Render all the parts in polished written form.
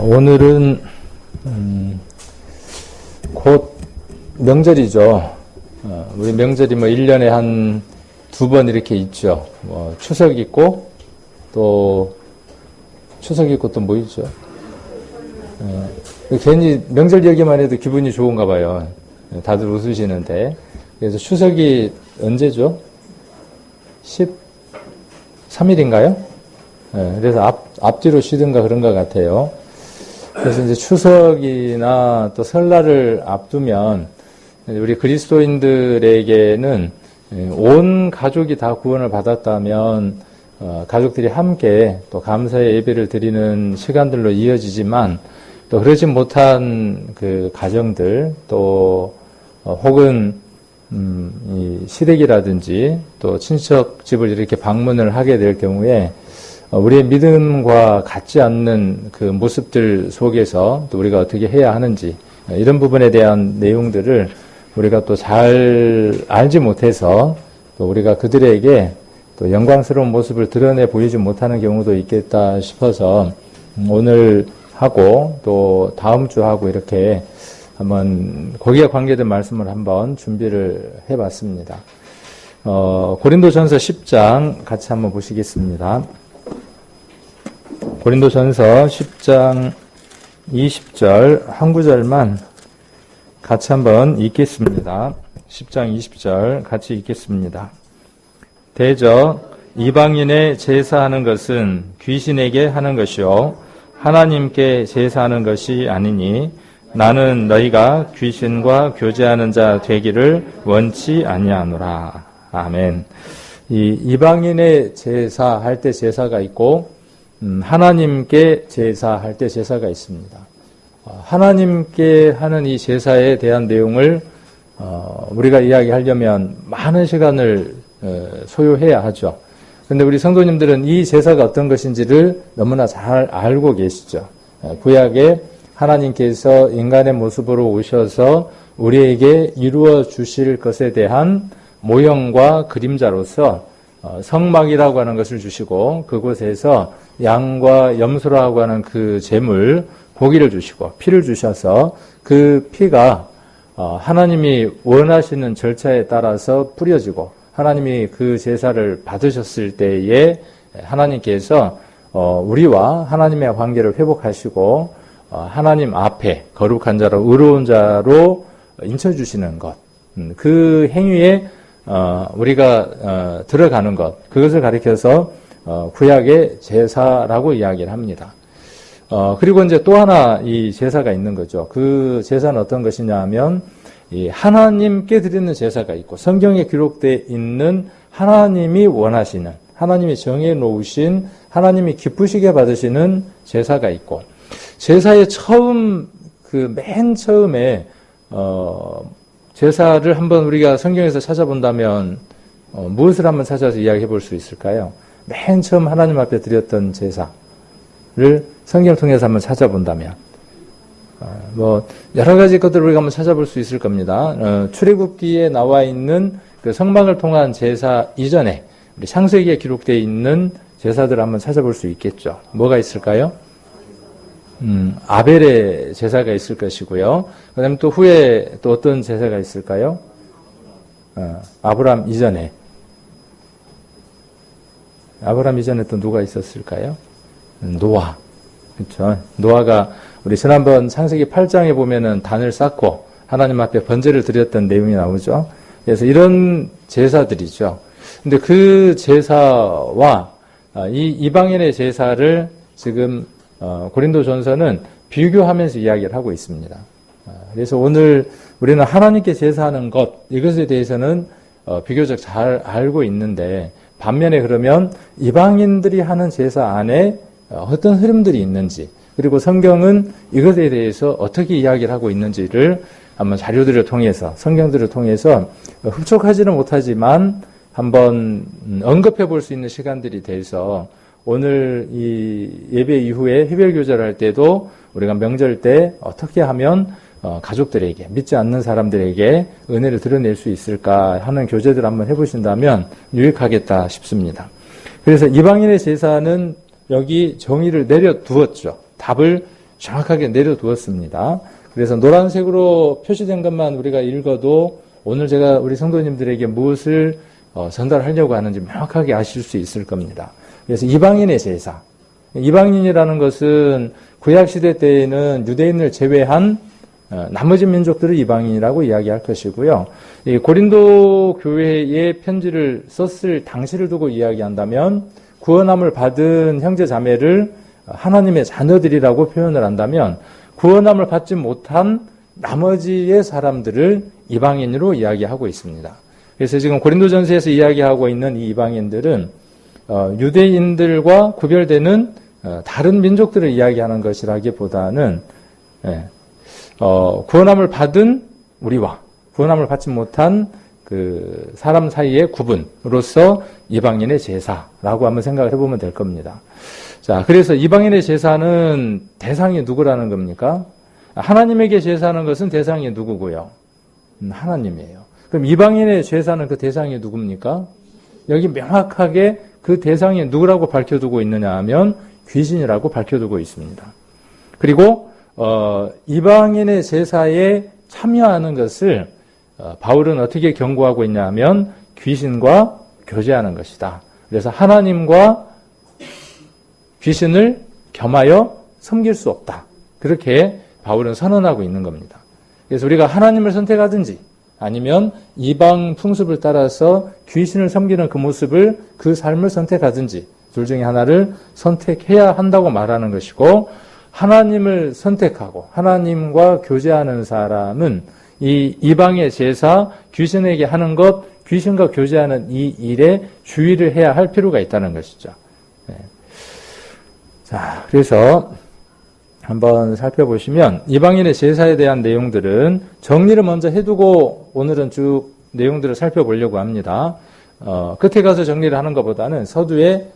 오늘은 곧 명절이죠. 우리 명절이 1년에 한 2번 이렇게 있죠. 추석 있고 또 뭐 있죠? 괜히 명절 얘기만 해도 기분이 좋은가 봐요. 다들 웃으시는데. 그래서 추석이 언제죠? 13일인가요? 그래서 앞뒤로 쉬든가 그런 것 같아요. 그래서 이제 추석이나 또 설날을 앞두면 우리 그리스도인들에게는 온 가족이 다 구원을 받았다면 가족들이 함께 또 감사의 예배를 드리는 시간들로 이어지지만 또 그러지 못한 그 가정들 또 혹은 이 시댁이라든지 또 친척 집을 이렇게 방문을 하게 될 경우에 우리의 믿음과 같지 않는 그 모습들 속에서 또 우리가 어떻게 해야 하는지 이런 부분에 대한 내용들을 우리가 또 잘 알지 못해서 또 우리가 그들에게 또 영광스러운 모습을 드러내 보이지 못하는 경우도 있겠다 싶어서 오늘 하고 또 다음 주 하고 이렇게 한번 거기에 관계된 말씀을 한번 준비를 해봤습니다. 고린도전서 10장 같이 한번 보시겠습니다. 고린도전서 10장 20절 한 구절만 같이 한번 읽겠습니다. 10장 20절 같이 읽겠습니다. 대저 이방인의 제사하는 것은 귀신에게 하는 것이요 하나님께 제사하는 것이 아니니 나는 너희가 귀신과 교제하는 자 되기를 원치 아니하노라. 아멘. 이 이방인의 제사할 때 제사가 있고 하나님께 제사할 때 제사가 있습니다. 하나님께 하는 이 제사에 대한 내용을 우리가 이야기하려면 많은 시간을 소요해야 하죠. 그런데 우리 성도님들은 이 제사가 어떤 것인지를 너무나 잘 알고 계시죠. 구약에 하나님께서 인간의 모습으로 오셔서 우리에게 이루어 주실 것에 대한 모형과 그림자로서 성막이라고 하는 것을 주시고 그곳에서 양과 염소라고 하는 그 제물 고기를 주시고 피를 주셔서 그 피가 하나님이 원하시는 절차에 따라서 뿌려지고 하나님이 그 제사를 받으셨을 때에 하나님께서 우리와 하나님의 관계를 회복하시고 하나님 앞에 거룩한 자로 의로운 자로 인쳐주시는 것, 그 행위에 우리가 들어가는 것, 그것을 가리켜서 구약의 제사라고 이야기를 합니다. 그리고 이제 또 하나 이 제사가 있는 거죠. 그 제사는 어떤 것이냐 하면 이 하나님께 드리는 제사가 있고 성경에 기록되어 있는 하나님이 원하시는, 하나님이 정해 놓으신, 하나님이 기쁘시게 받으시는 제사가 있고 제사의 맨 처음에 제사를 한번 우리가 성경에서 찾아본다면 무엇을 한번 찾아서 이야기해 볼 수 있을까요? 맨 처음 하나님 앞에 드렸던 제사를 성경을 통해서 한번 찾아본다면 여러 가지 것들을 우리가 한번 찾아볼 수 있을 겁니다. 출애굽기에 나와 있는 그 성막을 통한 제사 이전에 우리 창세기에 기록되어 있는 제사들을 한번 찾아볼 수 있겠죠. 뭐가 있을까요? 아벨의 제사가 있을 것이고요. 그 다음에 또 후에 또 어떤 제사가 있을까요? 아브람 이전에 또 누가 있었을까요? 노아. 그렇죠. 노아가 우리 지난번 창세기 8장에 보면은 단을 쌓고 하나님 앞에 번제를 드렸던 내용이 나오죠. 그래서 이런 제사들이죠. 근데 그 제사와 이 이방인의 제사를 지금 고린도전서는 비교하면서 이야기를 하고 있습니다. 그래서 오늘 우리는 하나님께 제사하는 것, 이것에 대해서는 비교적 잘 알고 있는데 반면에 그러면 이방인들이 하는 제사 안에 어떤 흐름들이 있는지, 그리고 성경은 이것에 대해서 어떻게 이야기를 하고 있는지를 한번 자료들을 통해서, 성경들을 통해서 흡족하지는 못하지만 한번 언급해 볼 수 있는 시간들이 돼서 오늘 이 예배 이후에 해별 교제를 할 때도 우리가 명절 때 어떻게 하면 가족들에게, 믿지 않는 사람들에게 은혜를 드러낼 수 있을까 하는 교제들을 한번 해보신다면 유익하겠다 싶습니다. 그래서 이방인의 제사는 여기 정의를 내려두었죠. 답을 정확하게 내려두었습니다. 그래서 노란색으로 표시된 것만 우리가 읽어도 오늘 제가 우리 성도님들에게 무엇을 전달하려고 하는지 명확하게 아실 수 있을 겁니다. 그래서 이방인의 제사. 이방인이라는 것은 구약시대 때에는 유대인을 제외한 나머지 민족들을 이방인이라고 이야기할 것이고요. 이 고린도 교회에 편지를 썼을 당시를 두고 이야기한다면 구원함을 받은 형제 자매를 하나님의 자녀들이라고 표현을 한다면 구원함을 받지 못한 나머지의 사람들을 이방인으로 이야기하고 있습니다. 그래서 지금 고린도전서에서 이야기하고 있는 이 이방인들은 유대인들과 구별되는 다른 민족들을 이야기하는 것이라기보다는 구원함을 받은 우리와 구원함을 받지 못한 그 사람 사이의 구분으로서 이방인의 제사라고 한번 생각을 해보면 될 겁니다. 자, 그래서 이방인의 제사는 대상이 누구라는 겁니까? 하나님에게 제사하는 것은 대상이 누구고요? 하나님이에요. 그럼 이방인의 제사는 그 대상이 누굽니까? 여기 명확하게 그 대상이 누구라고 밝혀두고 있느냐 하면 귀신이라고 밝혀두고 있습니다. 그리고 이방인의 제사에 참여하는 것을 바울은 어떻게 경고하고 있냐 하면 귀신과 교제하는 것이다. 그래서 하나님과 귀신을 겸하여 섬길 수 없다. 그렇게 바울은 선언하고 있는 겁니다. 그래서 우리가 하나님을 선택하든지 아니면 이방 풍습을 따라서 귀신을 섬기는 그 모습을 그 삶을 선택하든지 둘 중에 하나를 선택해야 한다고 말하는 것이고 하나님을 선택하고 하나님과 교제하는 사람은 이 이방의 제사, 귀신에게 하는 것, 귀신과 교제하는 이 일에 주의를 해야 할 필요가 있다는 것이죠. 네. 자, 그래서 한번 살펴보시면 이방인의 제사에 대한 내용들은 정리를 먼저 해두고 오늘은 쭉 내용들을 살펴보려고 합니다. 끝에 가서 정리를 하는 것보다는 서두에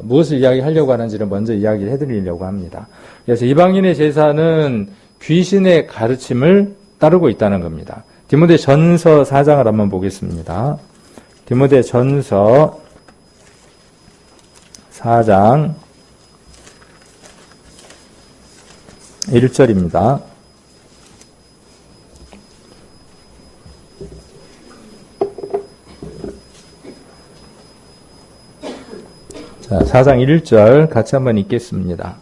무엇을 이야기하려고 하는지를 먼저 이야기를 해드리려고 합니다. 그래서 이방인의 제사는 귀신의 가르침을 따르고 있다는 겁니다. 디모데 전서 4장을 한번 보겠습니다. 디모데 전서 4장 1절입니다. 자, 4장 1절 같이 한번 읽겠습니다.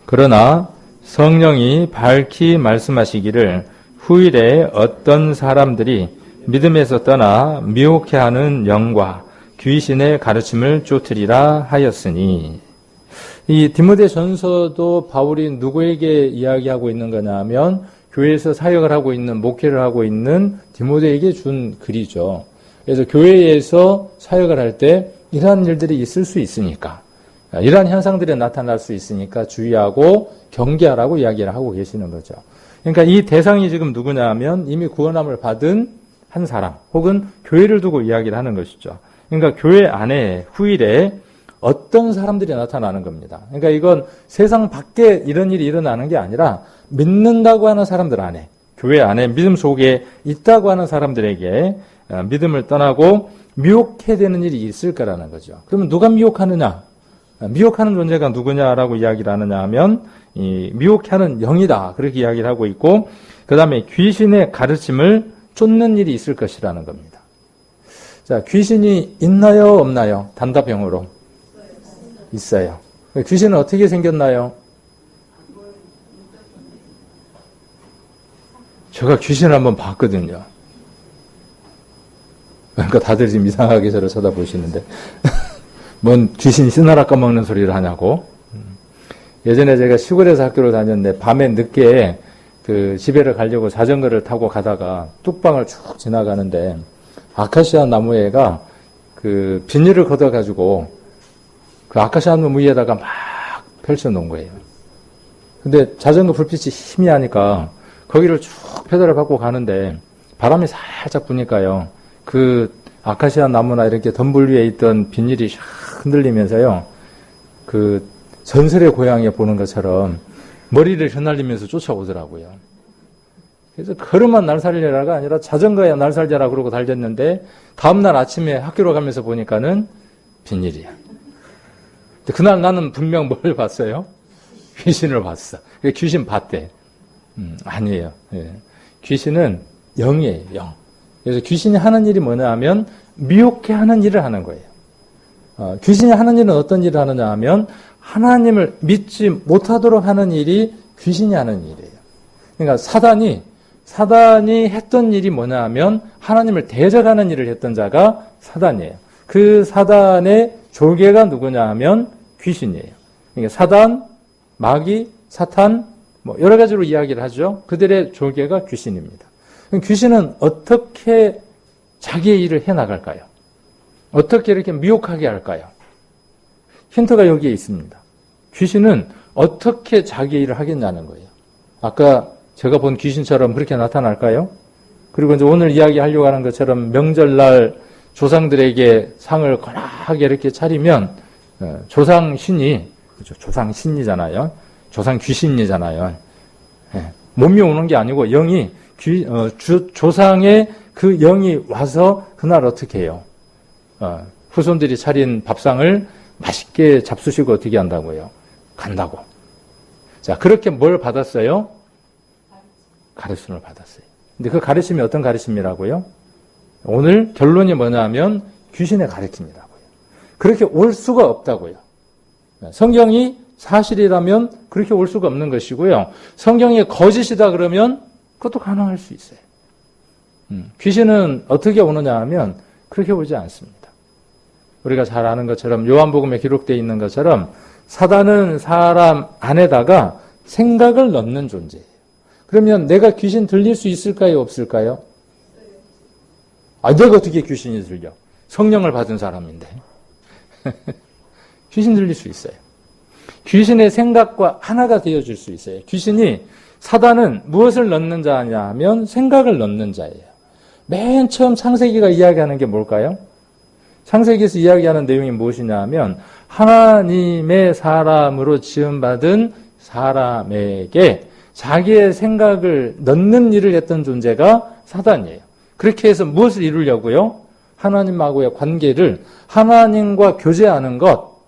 그러나 성령이 밝히 말씀하시기를 후일에 어떤 사람들이 믿음에서 떠나 미혹해하는 영과 귀신의 가르침을 쫓으리라 하였으니 이 디모데 전서도 바울이 누구에게 이야기하고 있는 거냐 하면 교회에서 사역을 하고 있는 목회를 하고 있는 디모데에게 준 글이죠. 그래서 교회에서 사역을 할 때 이러한 일들이 있을 수 있으니까 이러한 현상들이 나타날 수 있으니까 주의하고 경계하라고 이야기를 하고 계시는 거죠. 그러니까 이 대상이 지금 누구냐 하면 이미 구원함을 받은 한 사람 혹은 교회를 두고 이야기를 하는 것이죠. 그러니까 교회 안에 후일에 어떤 사람들이 나타나는 겁니다. 그러니까 이건 세상 밖에 이런 일이 일어나는 게 아니라 믿는다고 하는 사람들 안에 교회 안에 믿음 속에 있다고 하는 사람들에게 믿음을 떠나고 미혹해야 되는 일이 있을 거라는 거죠. 그러면 누가 미혹하느냐? 미혹하는 존재가 누구냐라고 이야기를 하느냐 하면 이 미혹하는 영이다. 그렇게 이야기를 하고 있고 그 다음에 귀신의 가르침을 쫓는 일이 있을 것이라는 겁니다. 자, 귀신이 있나요? 없나요? 단답형으로. 있어요. 귀신은 어떻게 생겼나요? 제가 귀신을 한번 봤거든요. 그러니까 다들 지금 이상하게 저를 쳐다보시는데 뭔 귀신이 쓰나라 까먹는 소리를 하냐고. 예전에 제가 시골에서 학교를 다녔는데 밤에 늦게 그 집에를 가려고 자전거를 타고 가다가 뚝방을 쭉 지나가는데 아카시아 나무에가 그 비닐을 걷어가지고 그 아카시아 나무 위에다가 막 펼쳐놓은 거예요. 근데 자전거 불빛이 희미하니까 거기를 쭉 페달을 밟고 가는데 바람이 살짝 부니까요. 그 아카시아 나무나 이렇게 덤불 위에 있던 비닐이 샥 흔들리면서요. 그 전설의 고향에 보는 것처럼 머리를 휘날리면서 쫓아오더라고요. 그래서 걸음만 날살려라가 아니라 자전거야 날살려라 그러고 달렸는데 다음날 아침에 학교로 가면서 보니까는 비닐이야. 그날 나는 분명 뭘 봤어요? 귀신을 봤어. 귀신 봤대. 아니에요. 예. 귀신은 영이에요, 영. 그래서 귀신이 하는 일이 뭐냐 하면 미혹해 하는 일을 하는 거예요. 귀신이 하는 일은 어떤 일을 하느냐 하면 하나님을 믿지 못하도록 하는 일이 귀신이 하는 일이에요. 그러니까 사단이 했던 일이 뭐냐 하면 하나님을 대적하는 일을 했던 자가 사단이에요. 그 사단의 조계가 누구냐 하면 귀신이에요. 그러니까 사단, 마귀, 사탄, 뭐 여러 가지로 이야기를 하죠. 그들의 조계가 귀신입니다. 귀신은 어떻게 자기의 일을 해나갈까요? 어떻게 이렇게 미혹하게 할까요? 힌트가 여기에 있습니다. 귀신은 어떻게 자기의 일을 하겠냐는 거예요. 아까 제가 본 귀신처럼 그렇게 나타날까요? 그리고 이제 오늘 이야기하려고 하는 것처럼 명절날 조상들에게 상을 거나하게 이렇게 차리면 조상신이, 그렇죠? 조상신이잖아요. 조상 귀신이잖아요. 몸이 오는 게 아니고 영이 조상의 그 영이 와서 그날 어떻게 해요? 후손들이 차린 밥상을 맛있게 잡수시고 어떻게 한다고요? 간다고. 자, 그렇게 뭘 받았어요? 가르침을 받았어요. 근데 그 가르침이 어떤 가르침이라고요? 오늘 결론이 뭐냐면 귀신의 가르침이라고요. 그렇게 올 수가 없다고요. 성경이 사실이라면 그렇게 올 수가 없는 것이고요. 성경이 거짓이다 그러면 그것도 가능할 수 있어요. 귀신은 어떻게 오느냐 하면 그렇게 오지 않습니다. 우리가 잘 아는 것처럼 요한복음에 기록되어 있는 것처럼 사단은 사람 안에다가 생각을 넣는 존재예요. 그러면 내가 귀신 들릴 수 있을까요? 없을까요? 내가 어떻게 귀신이 들려? 성령을 받은 사람인데. 귀신 들릴 수 있어요. 귀신의 생각과 하나가 되어줄 수 있어요. 사단은 무엇을 넣는 자냐 하면 생각을 넣는 자예요. 맨 처음 창세기가 이야기하는 게 뭘까요? 창세기에서 이야기하는 내용이 무엇이냐 하면 하나님의 사람으로 지음받은 사람에게 자기의 생각을 넣는 일을 했던 존재가 사단이에요. 그렇게 해서 무엇을 이루려고요? 하나님하고의 관계를 하나님과 교제하는 것,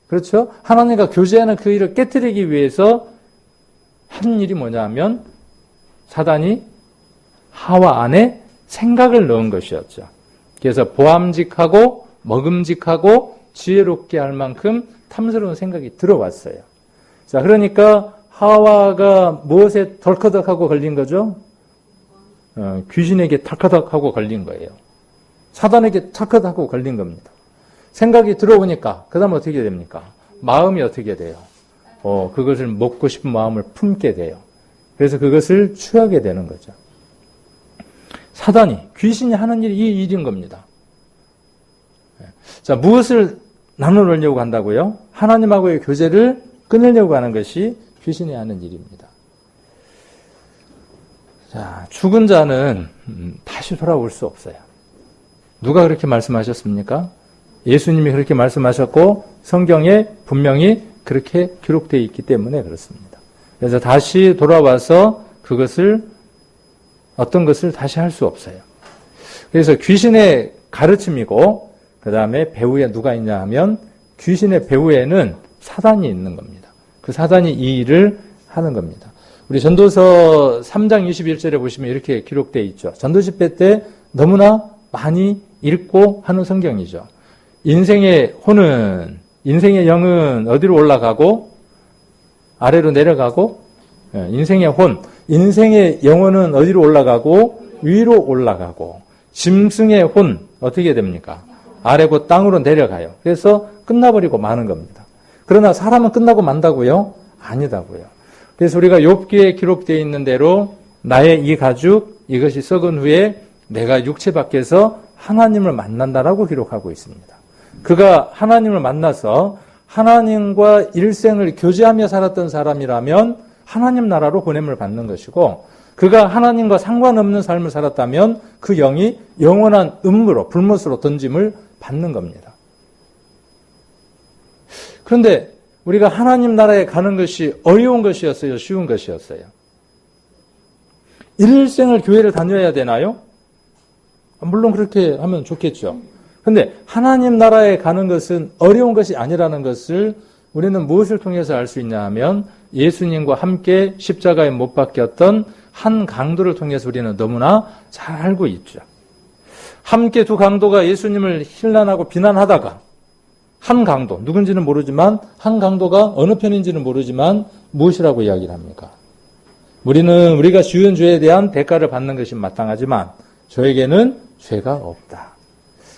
그렇죠? 하나님과 교제하는 그 일을 깨뜨리기 위해서 한 일이 뭐냐면 사단이 하와 안에 생각을 넣은 것이었죠. 그래서 보암직하고 먹음직하고 지혜롭게 할 만큼 탐스러운 생각이 들어왔어요. 자, 그러니까 하와가 무엇에 덜커덕하고 걸린 거죠? 귀신에게 덜커덕하고 걸린 거예요. 사단에게 덜커덕하고 걸린 겁니다. 생각이 들어오니까 그 다음 어떻게 됩니까? 마음이 어떻게 돼요? 그것을 먹고 싶은 마음을 품게 돼요. 그래서 그것을 취하게 되는 거죠. 귀신이 하는 일이 이 일인 겁니다. 자, 무엇을 나누려고 한다고요? 하나님하고의 교제를 끊으려고 하는 것이 귀신이 하는 일입니다. 자, 죽은 자는 다시 돌아올 수 없어요. 누가 그렇게 말씀하셨습니까? 예수님이 그렇게 말씀하셨고 성경에 분명히 그렇게 기록되어 있기 때문에 그렇습니다. 그래서 다시 돌아와서 어떤 것을 다시 할 수 없어요. 그래서 귀신의 가르침이고 그 다음에 배후에 누가 있냐 하면 귀신의 배후에는 사단이 있는 겁니다. 그 사단이 이 일을 하는 겁니다. 우리 전도서 3장 21절에 보시면 이렇게 기록되어 있죠. 전도 집회 때 너무나 많이 읽고 하는 성경이죠. 인생의 영은 어디로 올라가고 아래로 내려가고, 인생의 영혼은 어디로 올라가고 위로 올라가고, 짐승의 혼 어떻게 됩니까? 아래고 땅으로 내려가요. 그래서 끝나버리고 마는 겁니다. 그러나 사람은 끝나고 만다고요? 아니다고요. 그래서 우리가 욥기에 기록되어 있는 대로 나의 이 가죽 이것이 썩은 후에 내가 육체 밖에서 하나님을 만난다라고 기록하고 있습니다. 그가 하나님을 만나서 하나님과 일생을 교제하며 살았던 사람이라면 하나님 나라로 보냄을 받는 것이고, 그가 하나님과 상관없는 삶을 살았다면 그 영이 영원한 음무로 불못으로 던짐을 받는 겁니다. 그런데 우리가 하나님 나라에 가는 것이 어려운 것이었어요? 쉬운 것이었어요? 일생을 교회를 다녀야 되나요? 물론 그렇게 하면 좋겠죠. 그런데 하나님 나라에 가는 것은 어려운 것이 아니라는 것을 우리는 무엇을 통해서 알 수 있냐 하면 예수님과 함께 십자가에 못 박혔던 한 강도를 통해서 우리는 너무나 잘 알고 있죠. 함께 두 강도가 예수님을 힐난하고 비난하다가 한 강도, 누군지는 모르지만 한 강도가 어느 편인지는 모르지만 무엇이라고 이야기를 합니까? 우리가 지은 죄에 대한 대가를 받는 것이 마땅하지만 저에게는 죄가 없다.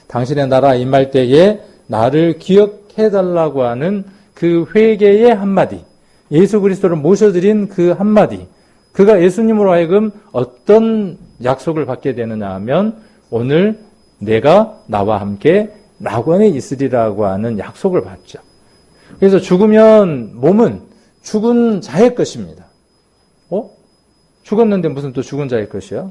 당신의 나라 임할 때에 나를 기억해달라고 하는 그 회개의 한마디, 예수 그리스도를 모셔드린 그 한마디, 그가 예수님으로 하여금 어떤 약속을 받게 되느냐 하면 오늘 내가 나와 함께 낙원에 있으리라고 하는 약속을 받죠. 그래서 죽으면 몸은 죽은 자의 것입니다. 죽었는데 무슨 또 죽은 자의 것이야?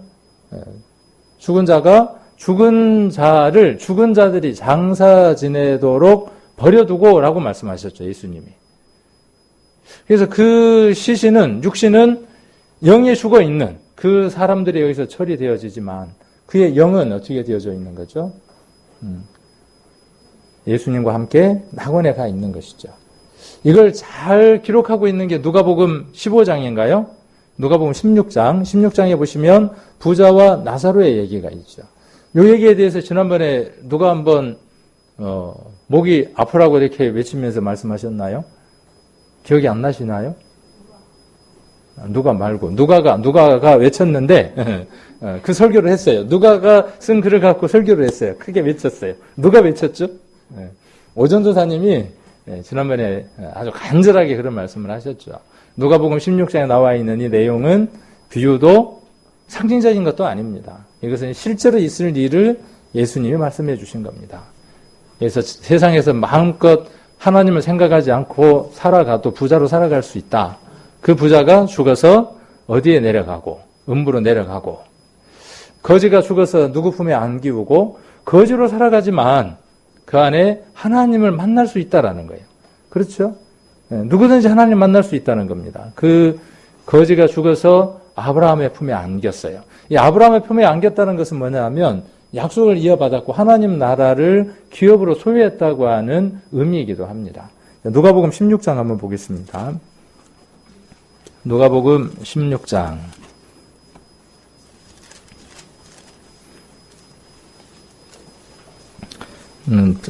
죽은 자가 죽은 자들이 장사 지내도록 버려두고 라고 말씀하셨죠, 예수님이. 그래서 그 육신은 영에 죽어 있는 그 사람들에 의해서 처리되어지지만 그의 영은 어떻게 되어져 있는 거죠? 예수님과 함께 낙원에 가 있는 것이죠. 이걸 잘 기록하고 있는 게 누가복음 15장인가요? 누가복음 16장에 보시면 부자와 나사로의 얘기가 있죠. 이 얘기에 대해서 지난번에 누가 한번 목이 아프라고 이렇게 외치면서 말씀하셨나요? 기억이 안 나시나요? 누가가 외쳤는데 그 설교를 했어요. 누가가 쓴 글을 갖고 설교를 했어요. 크게 외쳤어요. 누가 외쳤죠? 오전도사님이 지난번에 아주 간절하게 그런 말씀을 하셨죠. 누가복음 16장에 나와 있는 이 내용은 비유도 상징적인 것도 아닙니다. 이것은 실제로 있을 일을 예수님이 말씀해 주신 겁니다. 그래서 세상에서 마음껏 하나님을 생각하지 않고 살아가도 부자로 살아갈 수 있다. 그 부자가 죽어서 어디에 내려가고 음부로 내려가고 거지가 죽어서 누구 품에 안기우고 거지로 살아가지만 그 안에 하나님을 만날 수 있다라는 거예요. 그렇죠? 누구든지 하나님 만날 수 있다는 겁니다. 그 거지가 죽어서 아브라함의 품에 안겼어요. 이 아브라함의 품에 안겼다는 것은 뭐냐 하면 약속을 이어받았고 하나님 나라를 기업으로 소유했다고 하는 의미이기도 합니다. 누가복음 16장 한번 보겠습니다. 누가복음 16장.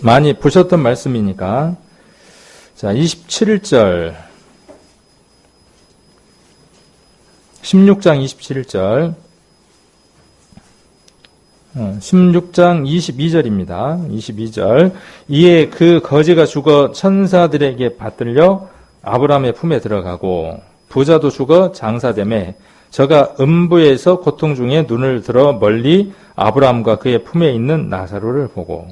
많이 보셨던 말씀이니까. 자, 27절. 16장 27절. 16장 22절입니다. 22절. 이에 그 거지가 죽어 천사들에게 받들려 아브라함의 품에 들어가고 부자도 죽어 장사되매 저가 음부에서 고통 중에 눈을 들어 멀리 아브라함과 그의 품에 있는 나사로를 보고.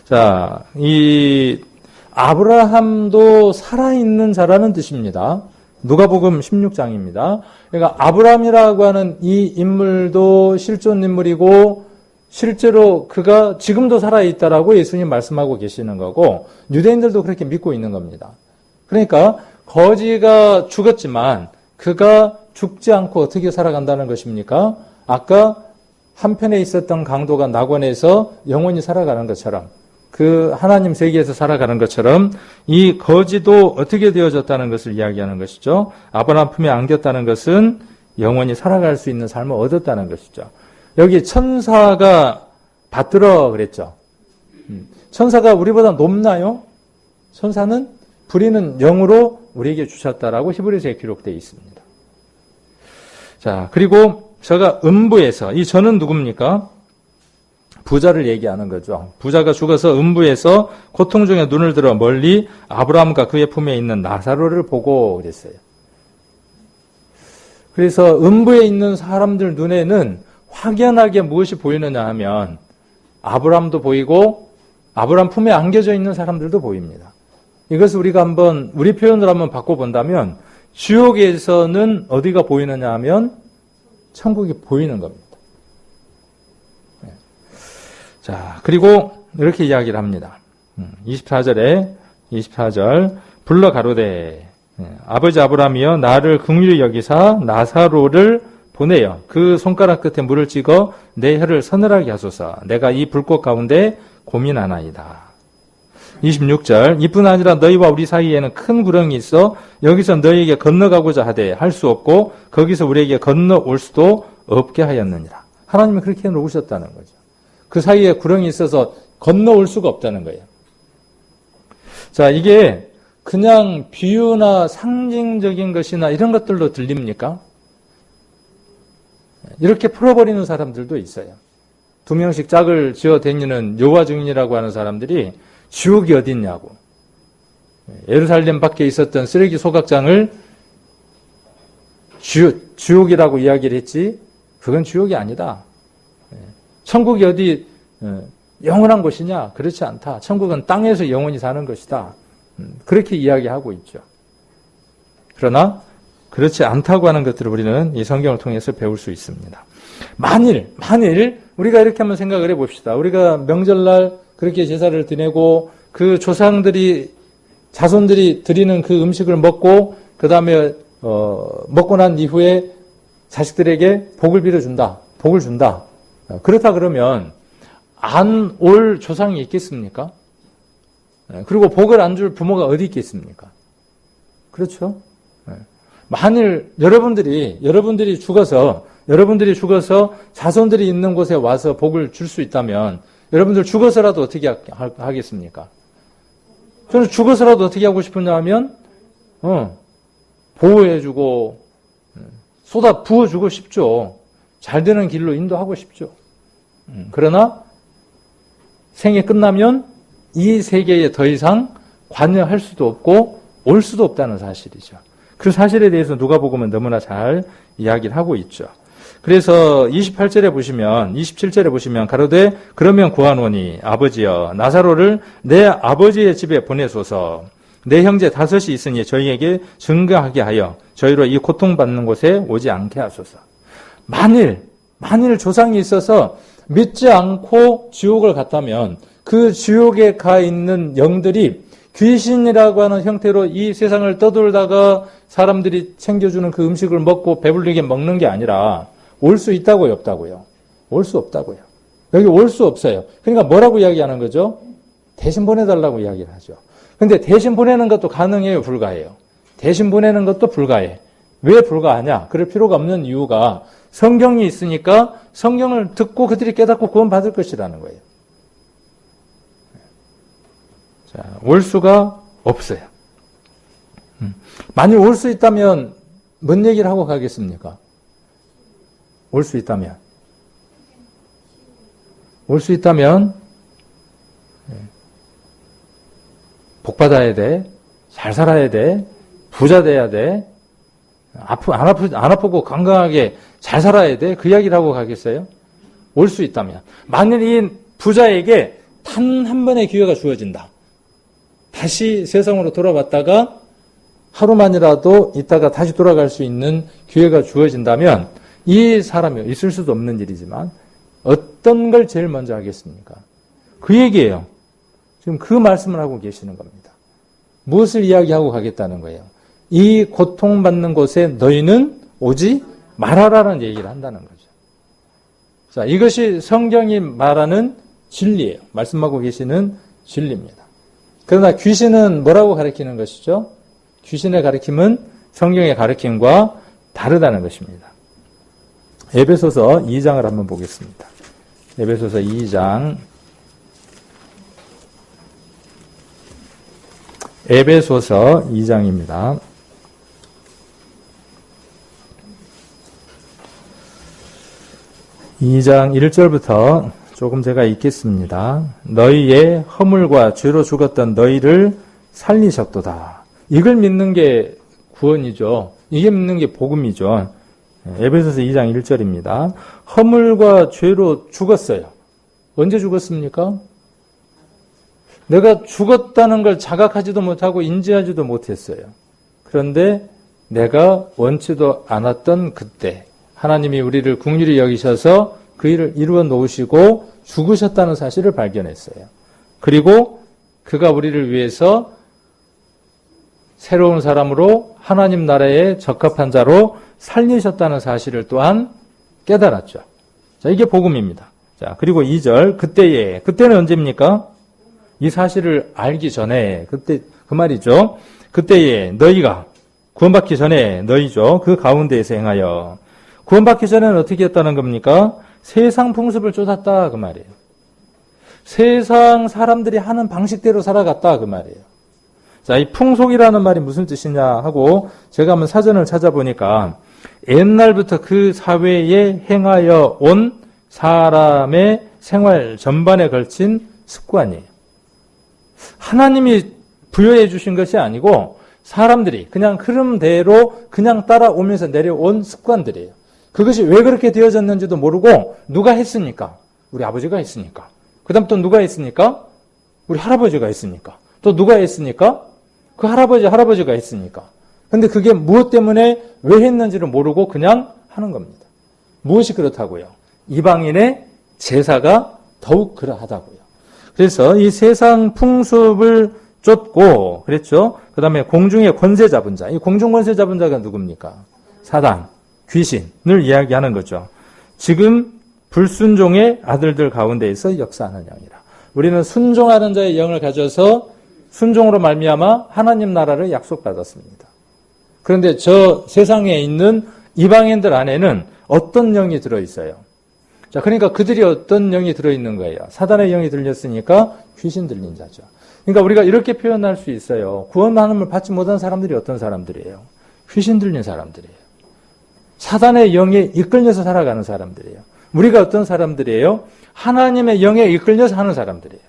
자, 이 아브라함도 살아있는 자라는 뜻입니다. 누가복음 16장입니다. 그러니까 아브라함이라고 하는 이 인물도 실존 인물이고 실제로 그가 지금도 살아있다라고 예수님 말씀하고 계시는 거고 유대인들도 그렇게 믿고 있는 겁니다. 그러니까 거지가 죽었지만 그가 죽지 않고 어떻게 살아간다는 것입니까? 아까 한편에 있었던 강도가 낙원에서 영원히 살아가는 것처럼 그 하나님 세계에서 살아가는 것처럼 이 거지도 어떻게 되어졌다는 것을 이야기하는 것이죠. 아브라함 품에 안겼다는 것은 영원히 살아갈 수 있는 삶을 얻었다는 것이죠. 여기 천사가 받들어 그랬죠. 천사가 우리보다 높나요? 천사는 부리는 영으로 우리에게 주셨다라고 히브리서에 기록되어 있습니다. 자, 그리고 저가 음부에서, 이 저는 누굽니까? 부자를 얘기하는 거죠. 부자가 죽어서 음부에서 고통 중에 눈을 들어 멀리 아브라함과 그의 품에 있는 나사로를 보고 그랬어요. 그래서 음부에 있는 사람들 눈에는 확연하게 무엇이 보이느냐 하면 아브라함도 보이고 아브라함 품에 안겨져 있는 사람들도 보입니다. 이것을 우리가 한번 우리 표현으로 한번 바꿔본다면 지옥에서는 어디가 보이느냐 하면 천국이 보이는 겁니다. 자, 그리고 이렇게 이야기를 합니다. 24절 불러 가로되 아버지 아브라함이여 나를 긍휼히 여기사 나사로를 보내어 그 손가락 끝에 물을 찍어 내 혀를 서늘하게 하소서. 내가 이 불꽃 가운데 고민하나이다. 26절 이뿐 아니라 너희와 우리 사이에는 큰 구렁이 있어 여기서 너희에게 건너가고자 하되 할 수 없고 거기서 우리에게 건너올 수도 없게 하였느니라. 하나님이 그렇게 놓으셨다는 거죠. 그 사이에 구렁이 있어서 건너올 수가 없다는 거예요. 자, 이게 그냥 비유나 상징적인 것이나 이런 것들로 들립니까? 이렇게 풀어버리는 사람들도 있어요. 2명씩 짝을 지어 다니는 여호와 증인이라고 하는 사람들이 지옥이 어딨냐고. 예루살렘 밖에 있었던 쓰레기 소각장을 지옥이라고 이야기를 했지, 그건 지옥이 아니다. 천국이 어디 영원한 곳이냐? 그렇지 않다. 천국은 땅에서 영원히 사는 것이다. 그렇게 이야기하고 있죠. 그러나 그렇지 않다고 하는 것들을 우리는 이 성경을 통해서 배울 수 있습니다. 만일 우리가 이렇게 한번 생각을 해봅시다. 우리가 명절날 그렇게 제사를 드리고 그 조상들이 자손들이 드리는 그 음식을 먹고 그 다음에 먹고 난 이후에 자식들에게 복을 빌어준다. 복을 준다. 그렇다 그러면 안 올 조상이 있겠습니까? 그리고 복을 안 줄 부모가 어디 있겠습니까? 그렇죠? 만일 여러분들이 죽어서 자손들이 있는 곳에 와서 복을 줄 수 있다면 여러분들 죽어서라도 어떻게 하겠습니까? 저는 죽어서라도 어떻게 하고 싶으냐 하면 보호해주고 쏟아 부어주고 싶죠. 잘 되는 길로 인도하고 싶죠. 그러나 생이 끝나면 이 세계에 더 이상 관여할 수도 없고 올 수도 없다는 사실이죠. 그 사실에 대해서 누가복음은 너무나 잘 이야기를 하고 있죠. 그래서 27절에 보시면 가로되 그러면 구하노니 아버지여 나사로를 내 아버지의 집에 보내소서. 내 형제 5이 있으니 저희에게 증거하게 하여 저희로 이 고통받는 곳에 오지 않게 하소서. 만일 조상이 있어서 믿지 않고 지옥을 갔다면 그 지옥에 가 있는 영들이 귀신이라고 하는 형태로 이 세상을 떠돌다가 사람들이 챙겨주는 그 음식을 먹고 배불리게 먹는 게 아니라 올 수 있다고요, 없다고요? 올 수 없다고요. 여기 올 수 없어요. 그러니까 뭐라고 이야기하는 거죠? 대신 보내달라고 이야기를 하죠. 근데 대신 보내는 것도 가능해요, 불가해요? 대신 보내는 것도 불가해. 왜 불가하냐? 그럴 필요가 없는 이유가 성경이 있으니까 성경을 듣고 그들이 깨닫고 구원받을 것이라는 거예요. 자, 올 수가 없어요. 만일 올 수 있다면 뭔 얘기를 하고 가겠습니까? 올 수 있다면 복 받아야 돼, 잘 살아야 돼, 부자 돼야 돼, 안 아프고 건강하게 잘 살아야 돼, 그 이야기를 하고 가겠어요? 올 수 있다면. 만일 이 부자에게 단 한 번의 기회가 주어진다. 다시 세상으로 돌아왔다가 하루만이라도 있다가 다시 돌아갈 수 있는 기회가 주어진다면 이 사람이 있을 수도 없는 일이지만 어떤 걸 제일 먼저 하겠습니까? 그 얘기예요. 지금 그 말씀을 하고 계시는 겁니다. 무엇을 이야기하고 가겠다는 거예요? 이 고통받는 곳에 너희는 오지 말아라라는 얘기를 한다는 거죠. 자, 이것이 성경이 말하는 진리예요. 말씀하고 계시는 진리입니다. 그러나 귀신은 뭐라고 가르치는 것이죠? 귀신의 가르침은 성경의 가르침과 다르다는 것입니다. 에베소서 2장을 한번 보겠습니다. 에베소서 2장. 에베소서 2장입니다. (2장) 1절부터 조금 제가 읽겠습니다. 너희의 허물과 죄로 죽었던 너희를 살리셨도다. 이걸 믿는 게 구원이죠. 이게 믿는 게 복음이죠. 에베소서 2장 1절입니다. 허물과 죄로 죽었어요. 언제 죽었습니까? 내가 죽었다는 걸 자각하지도 못하고 인지하지도 못했어요. 그런데 내가 원치도 않았던 그때 하나님이 우리를 긍휼히 여기셔서 그 일을 이루어 놓으시고 죽으셨다는 사실을 발견했어요. 그리고 그가 우리를 위해서 새로운 사람으로 하나님 나라에 적합한 자로 살리셨다는 사실을 또한 깨달았죠. 자, 이게 복음입니다. 자, 그리고 2절, 그때는 언제입니까? 이 사실을 알기 전에, 그때, 그 말이죠. 그때에 너희가, 구원받기 전에 너희죠. 그 가운데에서 행하여. 구원받기 전에는 어떻게 했다는 겁니까? 세상 풍습을 쫓았다. 그 말이에요. 세상 사람들이 하는 방식대로 살아갔다. 그 말이에요. 자, 이 풍속이라는 말이 무슨 뜻이냐 하고 제가 한번 사전을 찾아보니까 옛날부터 그 사회에 행하여 온 사람의 생활 전반에 걸친 습관이에요. 하나님이 부여해 주신 것이 아니고 사람들이 그냥 흐름대로 그냥 따라오면서 내려온 습관들이에요. 그것이 왜 그렇게 되어졌는지도 모르고 누가 했으니까? 우리 아버지가 했으니까. 그 다음 또 누가 했으니까? 우리 할아버지가 했으니까. 또 누가 했으니까? 그 할아버지가 했으니까. 근데 그게 무엇 때문에 왜 했는지를 모르고 그냥 하는 겁니다. 무엇이 그렇다고요? 이방인의 제사가 더욱 그러하다고요. 그래서 이 세상 풍습을 쫓고 그랬죠. 그 다음에 공중의 권세 잡은 자. 이 공중 권세 잡은 자가 누굽니까? 사단, 귀신을 이야기하는 거죠. 지금 불순종의 아들들 가운데에서 역사하는 영이라. 우리는 순종하는 자의 영을 가져서 순종으로 말미암아 하나님 나라를 약속받았습니다. 그런데 저 세상에 있는 이방인들 안에는 어떤 영이 들어있어요? 자, 그러니까 그들이 어떤 영이 들어있는 거예요? 사단의 영이 들렸으니까 귀신 들린 자죠. 그러니까 우리가 이렇게 표현할 수 있어요. 구원 하나님을 받지 못한 사람들이 어떤 사람들이에요? 귀신 들린 사람들이에요. 사단의 영에 이끌려서 살아가는 사람들이에요. 우리가 어떤 사람들이에요? 하나님의 영에 이끌려서 하는 사람들이에요.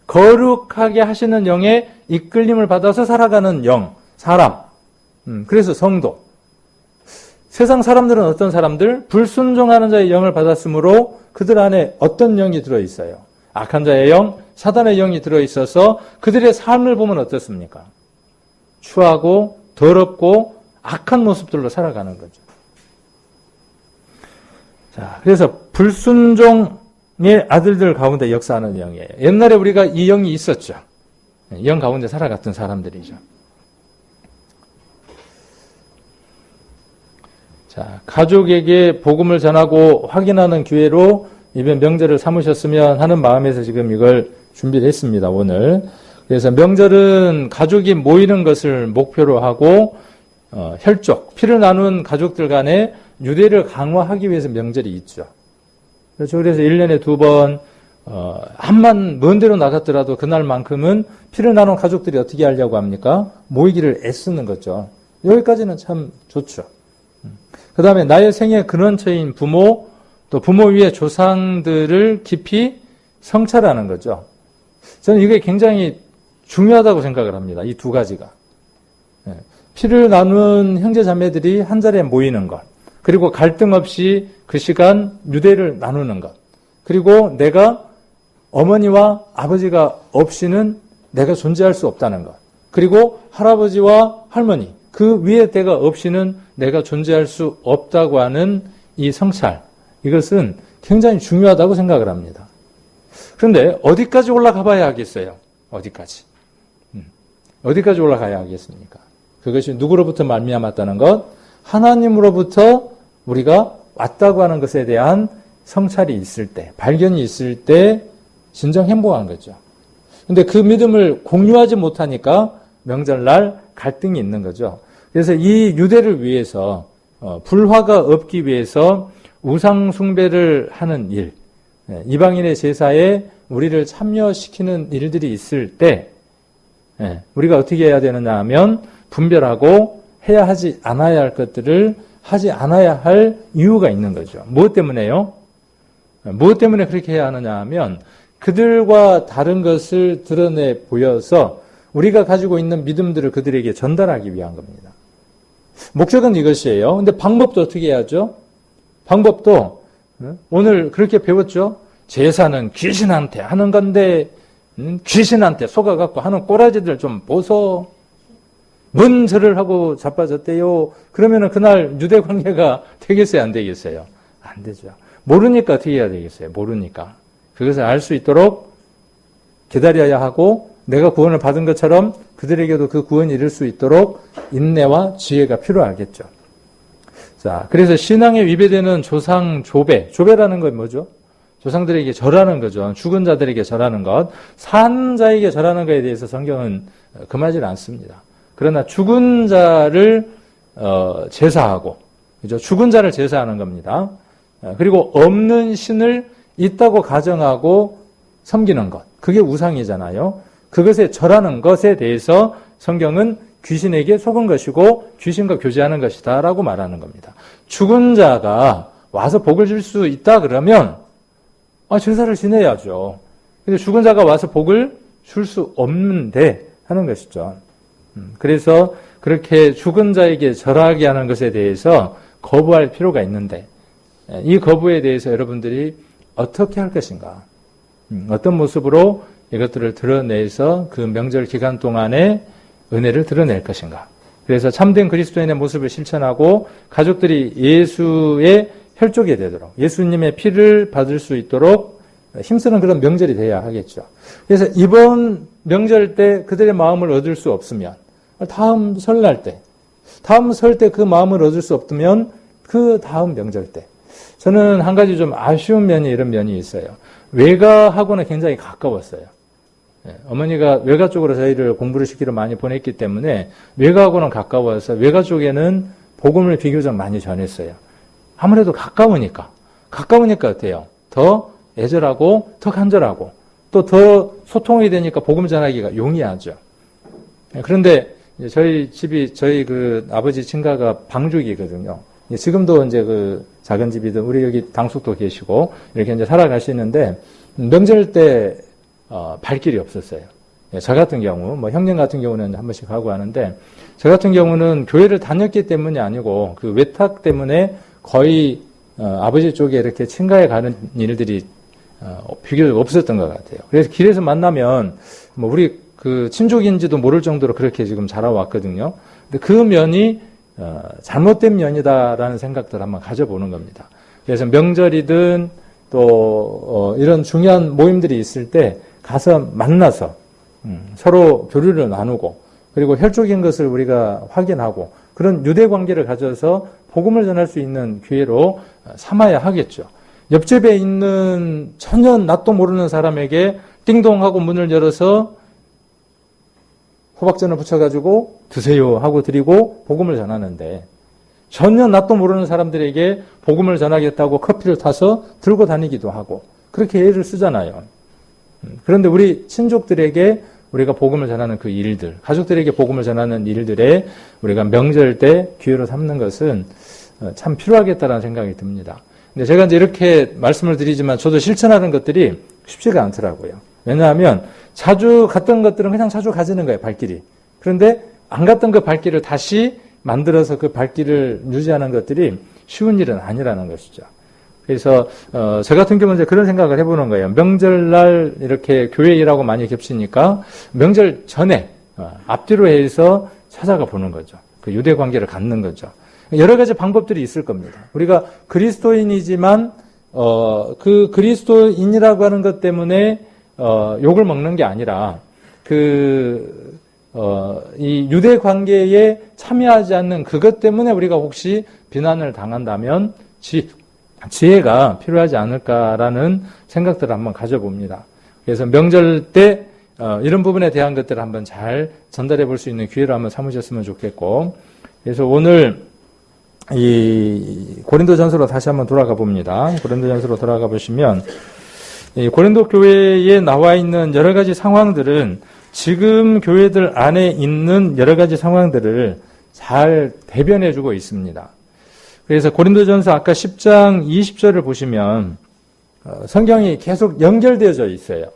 거룩하게 하시는 영에 이끌림을 받아서 살아가는 영, 사람. 그래서 성도. 세상 사람들은 어떤 사람들? 불순종하는 자의 영을 받았으므로 그들 안에 어떤 영이 들어있어요? 악한 자의 영, 사단의 영이 들어있어서 그들의 삶을 보면 어떻습니까? 추하고 더럽고 악한 모습들로 살아가는 거죠. 자, 그래서 불순종의 아들들 가운데 역사하는 영이에요. 옛날에 우리가 이 영이 있었죠. 영 가운데 살아갔던 사람들이죠. 자, 가족에게 복음을 전하고 확인하는 기회로 이번 명절을 삼으셨으면 하는 마음에서 지금 이걸 준비를 했습니다, 오늘. 그래서 명절은 가족이 모이는 것을 목표로 하고, 혈족, 피를 나눈 가족들 간에 유대를 강화하기 위해서 명절이 있죠. 그렇죠. 그래서 1년에 2번, 한만 먼 데로 나갔더라도 그날만큼은 피를 나눈 가족들이 어떻게 하려고 합니까? 모이기를 애쓰는 거죠. 여기까지는 참 좋죠. 그 다음에 나의 생의 근원처인 부모, 또 부모 위의 조상들을 깊이 성찰하는 거죠. 저는 이게 굉장히 중요하다고 생각을 합니다. 이 두 가지가. 피를 나눈 형제 자매들이 한 자리에 모이는 것, 그리고 갈등 없이 그 시간 유대를 나누는 것, 그리고 내가 어머니와 아버지가 없이는 내가 존재할 수 없다는 것, 그리고 할아버지와 할머니, 그 위에 때가 없이는 내가 존재할 수 없다고 하는 이 성찰, 이것은 굉장히 중요하다고 생각을 합니다. 그런데 어디까지 올라가 봐야 하겠어요? 어디까지? 어디까지 올라가야 하겠습니까? 그것이 누구로부터 말미암았다는 것, 하나님으로부터 우리가 왔다고 하는 것에 대한 성찰이 있을 때, 발견이 있을 때 진정 행복한 거죠. 그런데 그 믿음을 공유하지 못하니까 명절날 갈등이 있는 거죠. 그래서 이 유대를 위해서 불화가 없기 위해서 우상 숭배를 하는 일, 이방인의 제사에 우리를 참여시키는 일들이 있을 때 우리가 어떻게 해야 되느냐 하면 분별하고 해야 하지 않아야 할 것들을 하지 않아야 할 이유가 있는 거죠. 무엇 때문에요? 무엇 때문에 그렇게 해야 하느냐 하면 그들과 다른 것을 드러내 보여서 우리가 가지고 있는 믿음들을 그들에게 전달하기 위한 겁니다. 목적은 이것이에요. 근데 방법도 어떻게 해야죠? 방법도 오늘 그렇게 배웠죠? 제사는 귀신한테 하는 건데 귀신한테 속아갖고 하는 꼬라지들 좀 보소. 뭔 절을 하고 자빠졌대요. 그러면은 그날 유대 관계가 되겠어요? 안 되겠어요? 안 되죠. 모르니까 어떻게 해야 되겠어요? 모르니까. 그것을 알 수 있도록 기다려야 하고 내가 구원을 받은 것처럼 그들에게도 그 구원이 이룰 수 있도록 인내와 지혜가 필요하겠죠. 자, 그래서 신앙에 위배되는 조상 조배. 조배라는 건 뭐죠? 조상들에게 절하는 거죠. 죽은 자들에게 절하는 것. 산 자에게 절하는 것에 대해서 성경은 금하지 않습니다. 그러나 죽은 자를 제사하고, 그죠? 죽은 자를 제사하는 겁니다. 그리고 없는 신을 있다고 가정하고 섬기는 것. 그게 우상이잖아요. 그것에 절하는 것에 대해서 성경은 귀신에게 속은 것이고 귀신과 교제하는 것이다 라고 말하는 겁니다. 죽은 자가 와서 복을 줄 수 있다 그러면 제사를 지내야죠. 근데 죽은 자가 와서 복을 줄 수 없는데 하는 것이죠. 그래서 그렇게 죽은 자에게 절하게 하는 것에 대해서 거부할 필요가 있는데 이 거부에 대해서 여러분들이 어떻게 할 것인가? 어떤 모습으로 이것들을 드러내서 그 명절 기간 동안에 은혜를 드러낼 것인가? 그래서 참된 그리스도인의 모습을 실천하고 가족들이 예수의 혈족이 되도록 예수님의 피를 받을 수 있도록 힘쓰는 그런 명절이 돼야 하겠죠. 그래서 이번 명절 때 그들의 마음을 얻을 수 없으면 다음 설날 때, 다음 설 때 그 마음을 얻을 수 없으면 그 다음 명절 때. 저는 한 가지 좀 아쉬운 면이 이런 면이 있어요. 외가하고는 굉장히 가까웠어요. 어머니가 외가 쪽으로 저희를 공부를 시키러 많이 보냈기 때문에 외가하고는 가까워서 외가 쪽에는 복음을 비교적 많이 전했어요. 아무래도 가까우니까 어때요? 더 애절하고 더 간절하고 또 더 소통이 되니까 복음 전하기가 용이하죠. 그런데 저희 집이 저희 그 아버지 친가가 방죽이거든요. 지금도 이제 그 작은 집이든 우리 여기 당숙도 계시고 이렇게 이제 살아가시는데 명절 때 발길이 없었어요. 저 같은 경우, 뭐 형님 같은 경우는 한 번씩 가고 하는데 저 같은 경우는 교회를 다녔기 때문이 아니고 그 외탁 때문에 거의 아버지 쪽에 이렇게 친가에 가는 일들이 비교적 없었던 것 같아요. 그래서 길에서 만나면 뭐 우리 그 친족인지도 모를 정도로 그렇게 지금 자라왔거든요. 근데 그 면이 잘못된 면이다라는 생각들을 한번 가져보는 겁니다. 그래서 명절이든 또 이런 중요한 모임들이 있을 때 가서 만나서 서로 교류를 나누고 그리고 혈족인 것을 우리가 확인하고 그런 유대 관계를 가져서 복음을 전할 수 있는 기회로 삼아야 하겠죠. 옆집에 있는 전혀 낯도 모르는 사람에게 띵동하고 문을 열어서 호박전을 붙여가지고 드세요 하고 드리고 복음을 전하는데 전혀 낯도 모르는 사람들에게 복음을 전하겠다고 커피를 타서 들고 다니기도 하고 그렇게 애를 쓰잖아요. 그런데 우리 친족들에게 우리가 복음을 전하는 그 일들, 가족들에게 복음을 전하는 일들에 우리가 명절 때 기회로 삼는 것은 참 필요하겠다라는 생각이 듭니다. 근데 제가 이제 이렇게 말씀을 드리지만 저도 실천하는 것들이 쉽지가 않더라고요. 왜냐하면 자주 갔던 것들은 그냥 자주 가지는 거예요, 발길이. 그런데 안 갔던 그 발길을 다시 만들어서 그 발길을 유지하는 것들이 쉬운 일은 아니라는 것이죠. 그래서 저 같은 경우는 이제 그런 생각을 해보는 거예요. 명절날 이렇게 교회 일하고 많이 겹치니까 명절 전에 앞뒤로 해서 찾아가 보는 거죠. 그 유대 관계를 갖는 거죠. 여러 가지 방법들이 있을 겁니다. 우리가 그리스도인이지만 그 그리스도인이라고 하는 것 때문에 욕을 먹는 게 아니라 이 유대 관계에 참여하지 않는 그것 때문에 우리가 혹시 비난을 당한다면 지혜가 필요하지 않을까라는 생각들을 한번 가져봅니다. 그래서 명절 때 이런 부분에 대한 것들을 한번 잘 전달해 볼 수 있는 기회로 한번 삼으셨으면 좋겠고, 그래서 오늘 이 고린도전서로 다시 한번 돌아가 봅니다. 고린도전서로 돌아가 보시면 이 고린도 교회에 나와 있는 여러 가지 상황들은 지금 교회들 안에 있는 여러 가지 상황들을 잘 대변해주고 있습니다. 그래서 고린도전서 아까 10장 20절을 보시면 성경이 계속 연결되어져 있어요.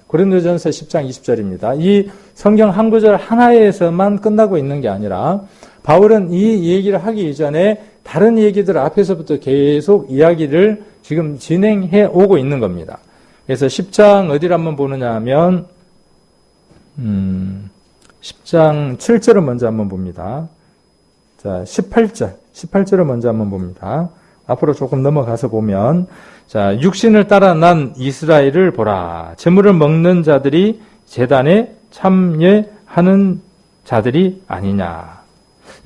고린도전서 10장 20절입니다. 이 성경 한 구절 하나에서만 끝나고 있는 게 아니라 바울은 이 얘기를 하기 이전에 다른 얘기들 앞에서부터 계속 이야기를 지금 진행해 오고 있는 겁니다. 그래서 10장 어디를 한번 보느냐 하면 10장 7절을 먼저 한번 봅니다. 자, 18절을 먼저 한번 봅니다. 앞으로 조금 넘어가서 보면, 자, 육신을 따라 난 이스라엘을 보라. 제물을 먹는 자들이 제단에 참여하는 자들이 아니냐.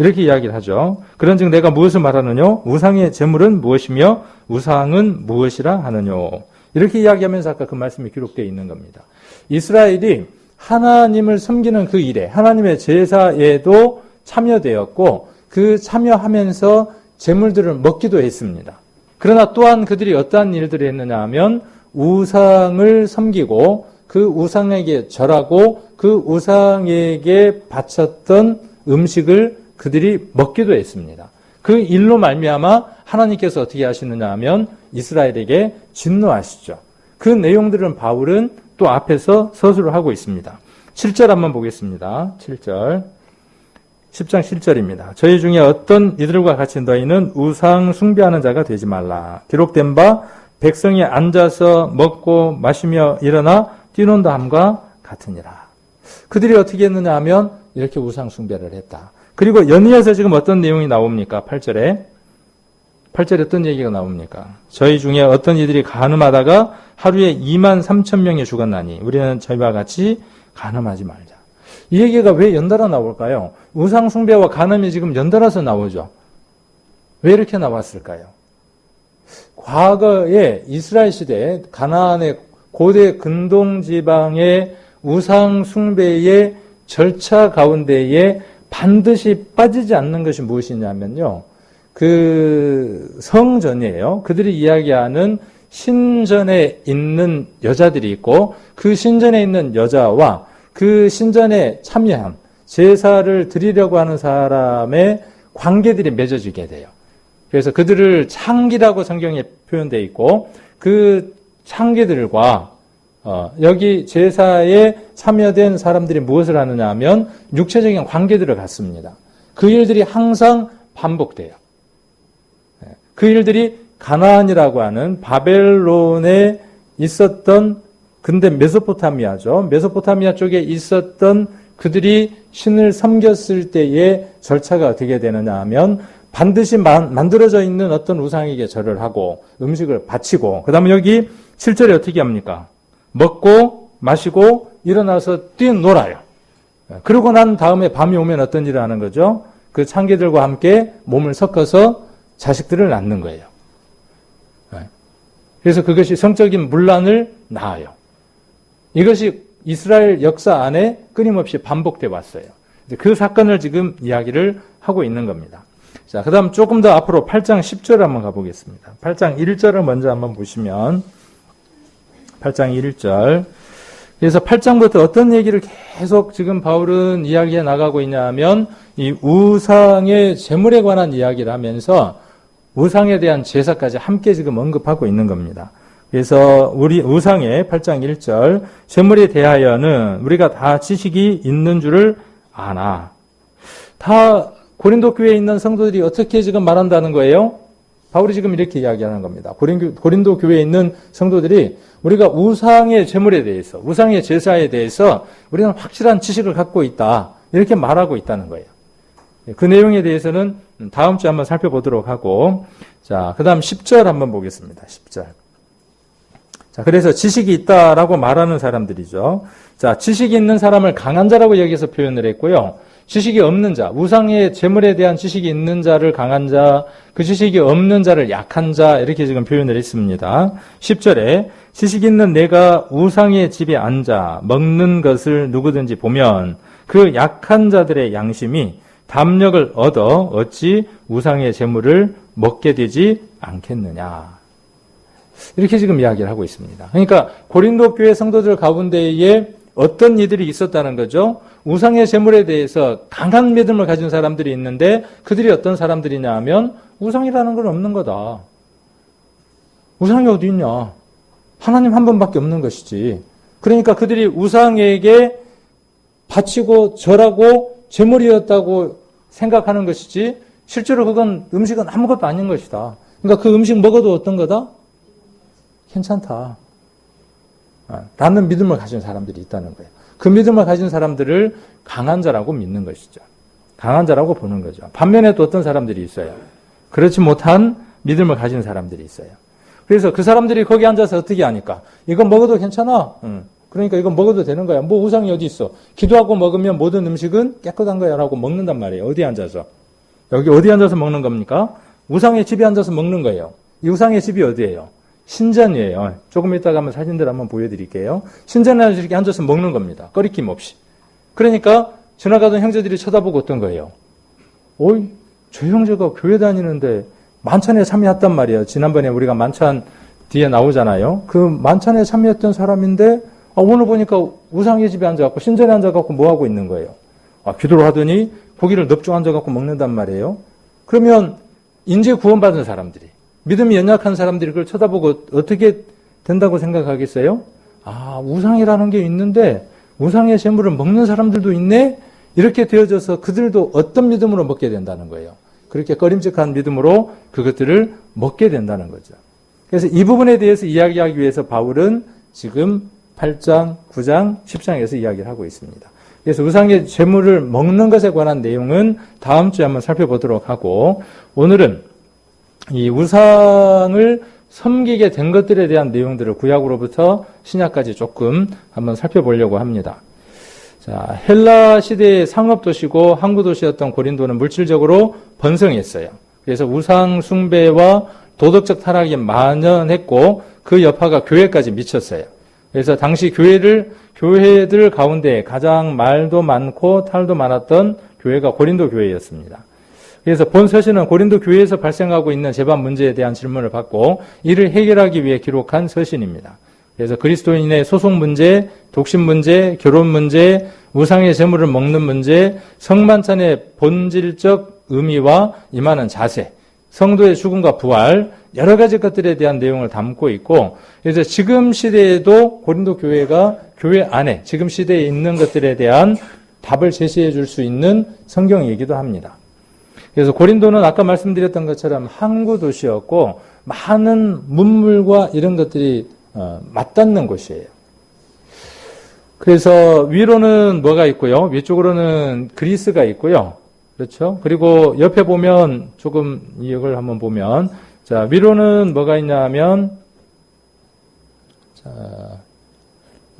이렇게 이야기를 하죠. 그런즉 내가 무엇을 말하느뇨? 우상의 제물은 무엇이며 우상은 무엇이라 하느뇨? 이렇게 이야기하면서 아까 그 말씀이 기록되어 있는 겁니다. 이스라엘이 하나님을 섬기는 그 일에 하나님의 제사에도 참여되었고 그 참여하면서 제물들을 먹기도 했습니다. 그러나 또한 그들이 어떠한 일들을 했느냐 하면 우상을 섬기고 그 우상에게 절하고 그 우상에게 바쳤던 음식을 그들이 먹기도 했습니다. 그 일로 말미암아 하나님께서 어떻게 하시느냐 하면 이스라엘에게 진노하시죠. 그 내용들은 바울은 또 앞에서 서술을 하고 있습니다. 7절 한번 보겠습니다. 7절. 10장 7절입니다. 저희 중에 어떤 이들과 같이 너희는 우상 숭배하는 자가 되지 말라. 기록된 바 백성이 앉아서 먹고 마시며 일어나 뛰논다 함과 같으니라. 그들이 어떻게 했느냐 하면 이렇게 우상 숭배를 했다. 그리고 연이어서 지금 어떤 내용이 나옵니까? 8절에 어떤 얘기가 나옵니까? 저희 중에 어떤 이들이 간음하다가 하루에 2만 3천 명이 죽었나니 우리는 저희와 같이 간음하지 말자. 이 얘기가 왜 연달아 나올까요? 우상 숭배와 간음이 지금 연달아서 나오죠. 왜 이렇게 나왔을까요? 과거에 이스라엘 시대에 가나안의 고대 근동 지방의 우상 숭배의 절차 가운데에 반드시 빠지지 않는 것이 무엇이냐면요. 그 성전이에요. 그들이 이야기하는 신전에 있는 여자들이 있고 그 신전에 있는 여자와 그 신전에 참여한 제사를 드리려고 하는 사람의 관계들이 맺어지게 돼요. 그래서 그들을 창기라고 성경에 표현되어 있고 그 창기들과 여기 제사에 참여된 사람들이 무엇을 하느냐 하면 육체적인 관계들을 갖습니다. 그 일들이 항상 반복돼요. 그 일들이 가나안이라고 하는 바벨론에 있었던 근데 메소포타미아죠. 메소포타미아 쪽에 있었던 그들이 신을 섬겼을 때의 절차가 어떻게 되느냐 하면 반드시 만들어져 있는 어떤 우상에게 절을 하고 음식을 바치고 그 다음에 여기 7절에 어떻게 합니까? 먹고 마시고 일어나서 뛰놀아요. 그러고 난 다음에 밤이 오면 어떤 일을 하는 거죠? 그 창기들과 함께 몸을 섞어서 자식들을 낳는 거예요. 그래서 그것이 성적인 문란을 낳아요. 이것이 이스라엘 역사 안에 끊임없이 반복돼 왔어요. 그 사건을 지금 이야기를 하고 있는 겁니다. 자, 그 다음 조금 더 앞으로 8장 10절 한번 가보겠습니다. 8장 1절을 먼저 한번 보시면 8장 1절. 그래서 8장부터 어떤 얘기를 계속 지금 바울은 이야기해 나가고 있냐 하면 이 우상의 제물에 관한 이야기를 하면서 우상에 대한 제사까지 함께 지금 언급하고 있는 겁니다. 그래서 우리 우상의 8장 1절 제물에 대하여는 우리가 다 지식이 있는 줄을 아나. 다 고린도 교회에 있는 성도들이 어떻게 지금 말한다는 거예요? 바울이 지금 이렇게 이야기하는 겁니다. 고린도 교회에 있는 성도들이 우리가 우상의 제물에 대해서, 우상의 제사에 대해서 우리는 확실한 지식을 갖고 있다. 이렇게 말하고 있다는 거예요. 그 내용에 대해서는 다음 주에 한번 살펴보도록 하고, 자, 그 다음 10절 한번 보겠습니다. 10절. 자, 그래서 지식이 있다라고 말하는 사람들이죠. 자, 지식이 있는 사람을 강한 자라고 여기서 표현을 했고요. 지식이 없는 자, 우상의 제물에 대한 지식이 있는 자를 강한 자, 그 지식이 없는 자를 약한 자, 이렇게 지금 표현을 했습니다. 10절에 지식 있는 내가 우상의 집에 앉아 먹는 것을 누구든지 보면 그 약한 자들의 양심이 담력을 얻어 어찌 우상의 제물을 먹게 되지 않겠느냐. 이렇게 지금 이야기를 하고 있습니다. 그러니까 고린도 교회 성도들 가운데에 어떤 이들이 있었다는 거죠. 우상의 제물에 대해서 강한 믿음을 가진 사람들이 있는데 그들이 어떤 사람들이냐 하면 우상이라는 건 없는 거다. 우상이 어디 있냐. 하나님 한 분밖에 없는 것이지. 그러니까 그들이 우상에게 바치고 절하고 제물이었다고 생각하는 것이지 실제로 그건 음식은 아무것도 아닌 것이다. 그러니까 그 음식 먹어도 어떤 거다? 괜찮다. 라는 믿음을 가진 사람들이 있다는 거예요. 그 믿음을 가진 사람들을 강한 자라고 믿는 것이죠. 강한 자라고 보는 거죠. 반면에 또 어떤 사람들이 있어요. 그렇지 못한 믿음을 가진 사람들이 있어요. 그래서 그 사람들이 거기 앉아서 어떻게 하니까 이거 먹어도 괜찮아. 그러니까 이거 먹어도 되는 거야. 뭐 우상이 어디 있어. 기도하고 먹으면 모든 음식은 깨끗한 거야 라고 먹는단 말이에요. 어디 앉아서. 여기 어디 앉아서 먹는 겁니까? 우상의 집에 앉아서 먹는 거예요. 이 우상의 집이 어디예요? 신전이에요. 조금 이따가 한번 사진들 한번 보여드릴게요. 신전에 이렇게 앉아서 먹는 겁니다. 꺼리낌 없이. 그러니까 지나가던 형제들이 쳐다보고 어떤 거예요? 어이, 저 형제가 교회 다니는데 만찬에 참여했단 말이에요. 지난번에 우리가 만찬 뒤에 나오잖아요. 그 만찬에 참여했던 사람인데 오늘 보니까 우상의 집에 앉아갖고 신전에 앉아갖고 뭐하고 있는 거예요? 기도를 하더니 고기를 넙죽 앉아갖고 먹는단 말이에요. 그러면 인제 구원받은 사람들이, 믿음이 연약한 사람들이 그걸 쳐다보고 어떻게 된다고 생각하겠어요? 우상이라는 게 있는데 우상의 제물을 먹는 사람들도 있네? 이렇게 되어져서 그들도 어떤 믿음으로 먹게 된다는 거예요. 그렇게 꺼림직한 믿음으로 그것들을 먹게 된다는 거죠. 그래서 이 부분에 대해서 이야기하기 위해서 바울은 지금 8장, 9장, 10장에서 이야기를 하고 있습니다. 그래서 우상의 제물을 먹는 것에 관한 내용은 다음 주에 한번 살펴보도록 하고, 오늘은 이 우상을 섬기게 된 것들에 대한 내용들을 구약으로부터 신약까지 조금 한번 살펴보려고 합니다. 자, 헬라 시대의 상업도시고 항구도시였던 고린도는 물질적으로 번성했어요. 그래서 우상 숭배와 도덕적 타락이 만연했고 그 여파가 교회까지 미쳤어요. 그래서 당시 교회들 가운데 가장 말도 많고 탈도 많았던 교회가 고린도 교회였습니다. 그래서 본 서신은 고린도 교회에서 발생하고 있는 재반 문제에 대한 질문을 받고 이를 해결하기 위해 기록한 서신입니다. 그래서 그리스도인의 소속 문제, 독신 문제, 결혼 문제, 우상의 제물을 먹는 문제, 성만찬의 본질적 의미와 임하는 자세, 성도의 죽음과 부활, 여러 가지 것들에 대한 내용을 담고 있고, 그래서 지금 시대에도 고린도 교회가 교회 안에 지금 시대에 있는 것들에 대한 답을 제시해 줄 수 있는 성경이기도 합니다. 그래서 고린도는 아까 말씀드렸던 것처럼 항구 도시였고 많은 문물과 이런 것들이 맞닿는 곳이에요. 그래서 위로는 뭐가 있고요? 위쪽으로는 그리스가 있고요. 그렇죠? 그리고 옆에 보면 조금 이걸 한번 보면, 자, 위로는 뭐가 있냐 하면, 자,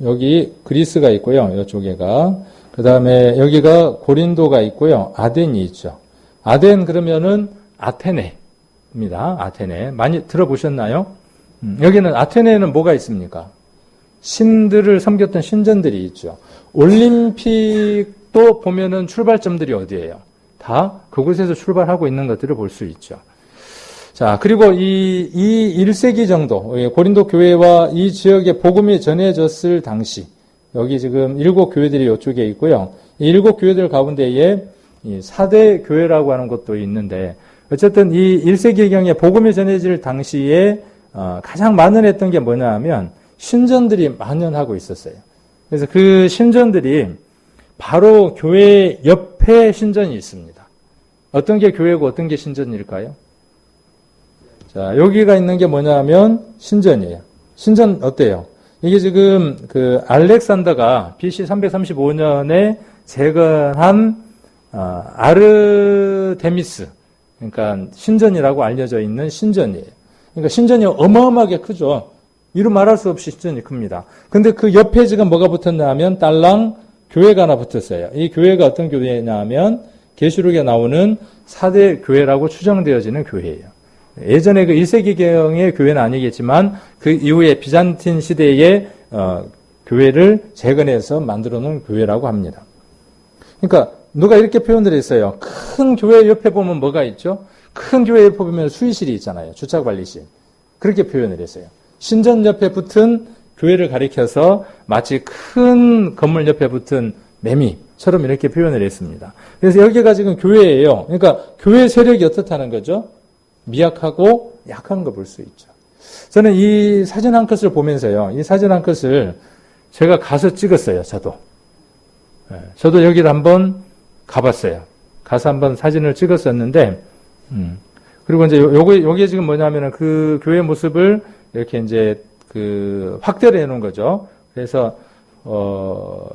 여기 그리스가 있고요. 이쪽에가. 그 다음에 여기가 고린도가 있고요. 아덴이 있죠. 아덴 그러면은 아테네입니다. 아테네. 많이 들어보셨나요? 여기는 아테네에는 뭐가 있습니까? 신들을 섬겼던 신전들이 있죠. 올림픽도 보면은 출발점들이 어디예요? 다 그곳에서 출발하고 있는 것들을 볼 수 있죠. 자, 그리고 이 1세기 정도, 고린도 교회와 이 지역에 복음이 전해졌을 당시, 여기 지금 7교회들이 이쪽에 있고요. 이 7교회들 가운데에 이 4대 교회라고 하는 것도 있는데, 어쨌든 이 1세기경에 복음이 전해질 당시에 가장 만연했던 게 뭐냐 하면 신전들이 만연하고 있었어요. 그래서 그 신전들이 바로 교회 옆에 신전이 있습니다. 어떤 게 교회고 어떤 게 신전일까요? 자, 여기가 있는 게 뭐냐 하면 신전이에요. 신전 어때요? 이게 지금 그 알렉산더가 BC 335년에 재건한 아르테미스, 그러니까 신전이라고 알려져 있는 신전이에요. 그러니까 신전이 어마어마하게 크죠. 이루 말할 수 없이 신전이 큽니다. 근데 그 옆에 지금 뭐가 붙었냐 하면 딸랑 교회가 하나 붙었어요. 이 교회가 어떤 교회냐 하면 계시록에 나오는 4대 교회라고 추정되어지는 교회예요. 예전에 그 1세기경의 교회는 아니겠지만 그 이후에 비잔틴 시대의 교회를 재건해서 만들어 놓은 교회라고 합니다. 그러니까 누가 이렇게 표현을 했어요. 큰 교회 옆에 보면 뭐가 있죠? 큰 교회 옆에 보면 수의실이 있잖아요. 주차관리실. 그렇게 표현을 했어요. 신전 옆에 붙은 교회를 가리켜서 마치 큰 건물 옆에 붙은 매미처럼 이렇게 표현을 했습니다. 그래서 여기가 지금 교회예요. 그러니까 교회 세력이 어떻다는 거죠? 미약하고 약한 거 볼 수 있죠. 저는 이 사진 한 컷을 보면서요. 이 사진 한 컷을 제가 가서 찍었어요. 저도 여기를 한번 가봤어요. 가서 한번 사진을 찍었었는데, 그리고 이제 요게 지금 뭐냐면은 그 교회 모습을 이렇게 이제 그 확대를 해 놓은 거죠. 그래서,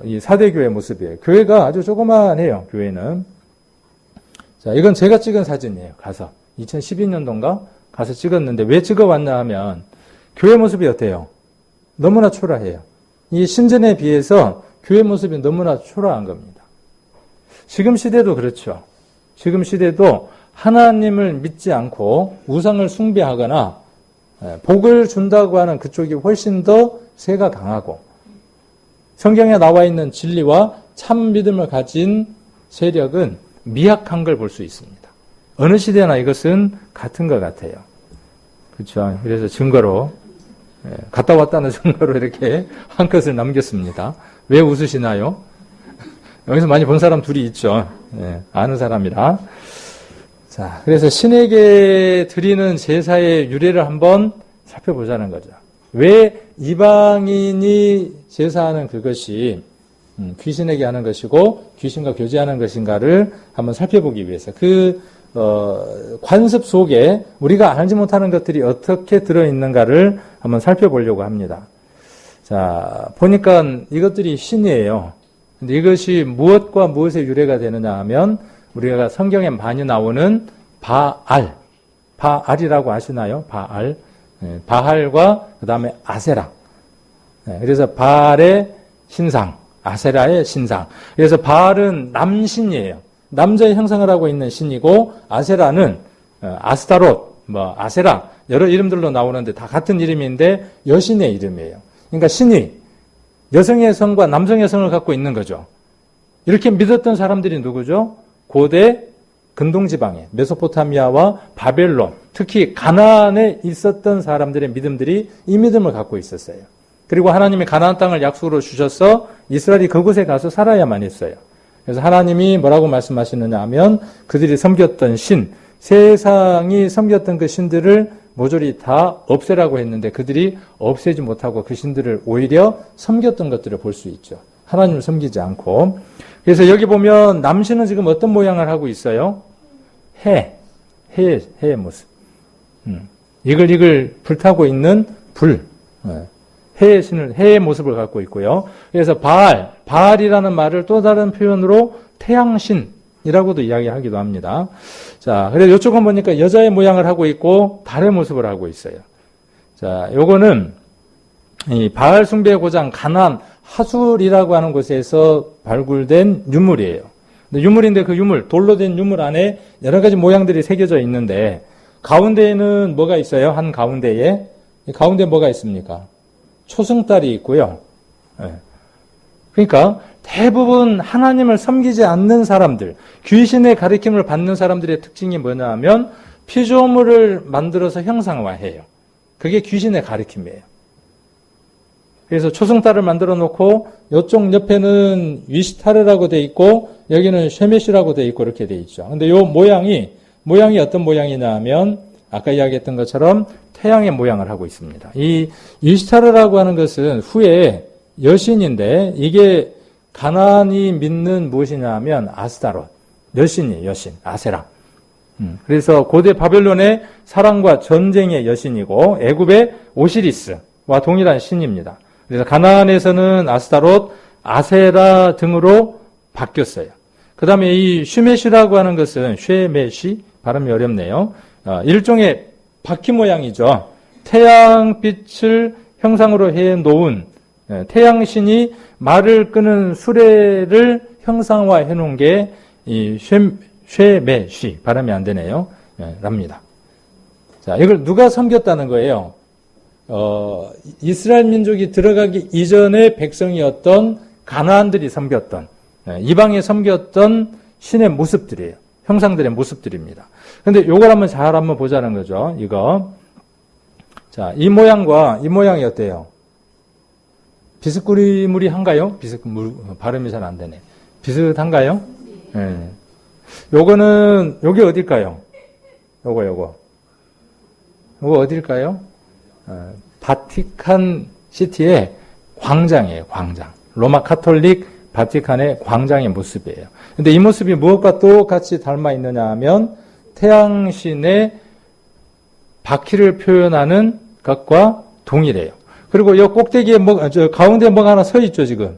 이 4대 교회 모습이에요. 교회가 아주 조그만해요, 교회는. 자, 이건 제가 찍은 사진이에요, 가서. 2012년도인가? 가서 찍었는데, 왜 찍어왔나 하면, 교회 모습이 어때요? 너무나 초라해요. 이 신전에 비해서 교회 모습이 너무나 초라한 겁니다. 지금 시대도 그렇죠. 지금 시대도 하나님을 믿지 않고 우상을 숭배하거나 복을 준다고 하는 그쪽이 훨씬 더 세가 강하고 성경에 나와 있는 진리와 참 믿음을 가진 세력은 미약한 걸 볼 수 있습니다. 어느 시대나 이것은 같은 것 같아요. 그렇죠. 그래서 증거로 갔다 왔다는 증거로 이렇게 한 컷을 남겼습니다. 왜 웃으시나요? 여기서 많이 본 사람 둘이 있죠. 아는 사람이라. 자, 그래서 신에게 드리는 제사의 유래를 한번 살펴보자는 거죠. 왜 이방인이 제사하는 그것이 귀신에게 하는 것이고 귀신과 교제하는 것인가를 한번 살펴보기 위해서 관습 속에 우리가 알지 못하는 것들이 어떻게 들어있는가를 한번 살펴보려고 합니다. 자, 보니까 이것들이 신이에요. 근데 이것이 무엇과 무엇의 유래가 되느냐 하면 우리가 성경에 많이 나오는 바알이라고 아시나요? 바알과 그 다음에 아세라. 그래서 바알의 신상, 아세라의 신상. 그래서 바알은 남신이에요. 남자의 형상을 하고 있는 신이고 아세라는 아스타롯, 아세라 여러 이름들로 나오는데 다 같은 이름인데 여신의 이름이에요. 그러니까 신이 여성의 성과 남성의 성을 갖고 있는 거죠. 이렇게 믿었던 사람들이 누구죠? 고대 근동지방에 메소포타미아와 바벨론, 특히 가나안에 있었던 사람들의 믿음들이 이 믿음을 갖고 있었어요. 그리고 하나님이 가나안 땅을 약속으로 주셔서 이스라엘이 그곳에 가서 살아야만 했어요. 그래서 하나님이 뭐라고 말씀하시느냐 하면 그들이 섬겼던 신, 세상이 섬겼던 그 신들을 모조리 다 없애라고 했는데 그들이 없애지 못하고 그 신들을 오히려 섬겼던 것들을 볼 수 있죠. 하나님을 섬기지 않고. 그래서 여기 보면 남신은 지금 어떤 모양을 하고 있어요? 해의 모습. 이글이글 불타고 있는 불. 해의 모습을 갖고 있고요. 그래서 바알이라는 말을 또 다른 표현으로 태양신이라고도 이야기하기도 합니다. 자, 그래서 이쪽은 보니까 여자의 모양을 하고 있고 달의 모습을 하고 있어요. 자, 요거는 이 바알 숭배의 고장 가나안 하술이라고 하는 곳에서 발굴된 유물이에요. 근데 유물인데 그 유물, 돌로 된 유물 안에 여러 가지 모양들이 새겨져 있는데 가운데에는 뭐가 있어요? 한 가운데에 이 가운데 뭐가 있습니까? 초승달이 있고요. 그러니까 대부분 하나님을 섬기지 않는 사람들, 귀신의 가르침을 받는 사람들의 특징이 뭐냐 하면 피조물을 만들어서 형상화해요. 그게 귀신의 가르침이에요. 그래서 초승달을 만들어 놓고 이쪽 옆에는 위시타르라고 돼 있고 여기는 쉐메시라고 돼 있고 이렇게 돼 있죠. 근데 요 모양이 어떤 모양이냐 하면 아까 이야기했던 것처럼 태양의 모양을 하고 있습니다. 이 위시타르라고 하는 것은 후에 여신인데 이게 가나안이 믿는 무엇이냐 하면 아스타롯, 여신이에요. 여신, 아세라. 그래서 고대 바벨론의 사랑과 전쟁의 여신이고 애굽의 오시리스와 동일한 신입니다. 그래서 가나안에서는 아스타롯, 아세라 등으로 바뀌었어요. 그 다음에 이 슈메시라고 하는 것은 쉐메시, 발음이 어렵네요. 일종의 바퀴 모양이죠. 태양빛을 형상으로 해놓은 태양신이 말을 끄는 수레를 형상화해 놓은 게 이 쉐메시, 발음이 안 되네요. 랍니다. 자, 이걸 누가 섬겼다는 거예요? 이스라엘 민족이 들어가기 이전의 백성이었던 가나안들이 섬겼던, 이방에 섬겼던 신의 모습들이에요. 형상들의 모습들입니다. 근데 요걸 한번 보자는 거죠. 이거. 자, 이 모양과 이 모양이 어때요? 비스무리한가요? 발음이 잘 안 되네. 비슷한가요? 네. 요거는, 요게 어딜까요? 요거 어딜까요? 바티칸 시티의 광장이에요, 광장. 로마 카톨릭 바티칸의 광장의 모습이에요. 근데 이 모습이 무엇과 똑같이 닮아 있느냐 하면 태양신의 바퀴를 표현하는 것과 동일해요. 그리고 이 꼭대기에 가운데 뭐가 하나 서 있죠, 지금.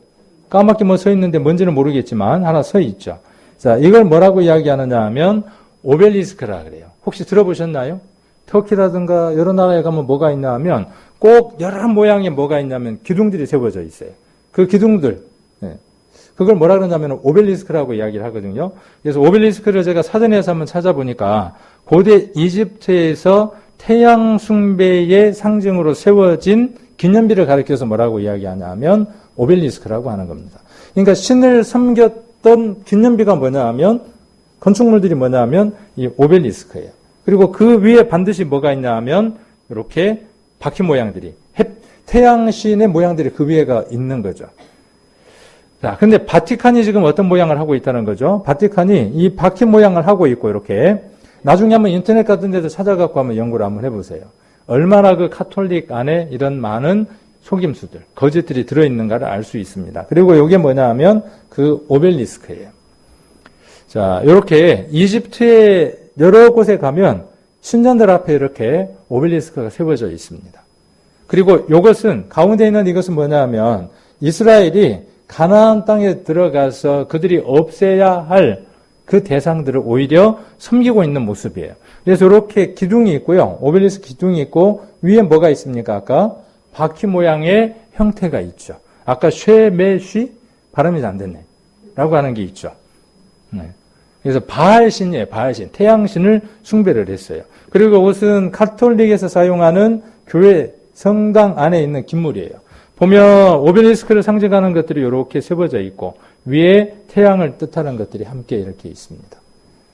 까맣게 뭐 서 있는데 뭔지는 모르겠지만 하나 서 있죠. 자, 이걸 뭐라고 이야기하느냐 하면 오벨리스크라 그래요. 혹시 들어보셨나요? 터키라든가 여러 나라에 가면 뭐가 있냐 하면 꼭 여러 모양의 뭐가 있냐면 기둥들이 세워져 있어요. 그 기둥들. 그걸 뭐라 그러냐면 오벨리스크라고 이야기를 하거든요. 그래서 오벨리스크를 제가 사전에서 한번 찾아보니까 고대 이집트에서 태양 숭배의 상징으로 세워진 기념비를 가리켜서 뭐라고 이야기하냐면 오벨리스크라고 하는 겁니다. 그러니까 신을 섬겼던 기념비가 뭐냐 하면 건축물들이 뭐냐 하면 이 오벨리스크예요. 그리고 그 위에 반드시 뭐가 있냐 하면 이렇게 바퀴 모양들이 태양신의 모양들이 그 위에가 있는 거죠. 자, 근데 바티칸이 지금 어떤 모양을 하고 있다는 거죠? 바티칸이 이 바퀴 모양을 하고 있고 이렇게 나중에 한번 인터넷 같은 데도 찾아갖고 한번 연구를 한번 해보세요. 얼마나 그 카톨릭 안에 이런 많은 속임수들, 거짓들이 들어있는가를 알 수 있습니다. 그리고 이게 뭐냐 하면 그 오벨리스크예요. 자, 이렇게 이집트의 여러 곳에 가면 신전들 앞에 이렇게 오벨리스크가 세워져 있습니다. 그리고 이것은 가운데 있는 이것은 뭐냐 하면 이스라엘이 가나안 땅에 들어가서 그들이 없애야 할 그 대상들을 오히려 섬기고 있는 모습이에요. 그래서 이렇게 기둥이 있고요. 오벨리스크 기둥이 있고 위에 뭐가 있습니까? 아까 바퀴 모양의 형태가 있죠. 아까 쉐메쉬 발음이 안 됐네 라고 하는 게 있죠. 네. 그래서 바알신이에요. 바알신. 태양신을 숭배를 했어요. 그리고 이것은 카톨릭에서 사용하는 교회 성당 안에 있는 기물이에요. 보면 오벨리스크를 상징하는 것들이 이렇게 세워져 있고 위에 태양을 뜻하는 것들이 함께 이렇게 있습니다.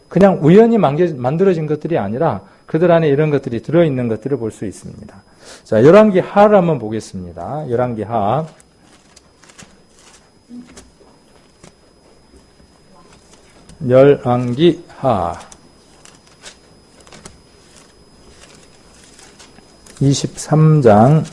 그냥 우연히 만들어진 것들이 아니라 그들 안에 이런 것들이 들어있는 것들을 볼 수 있습니다. 자, 열왕기 하를 한번 보겠습니다. 열왕기 하. 열왕기 하 23장.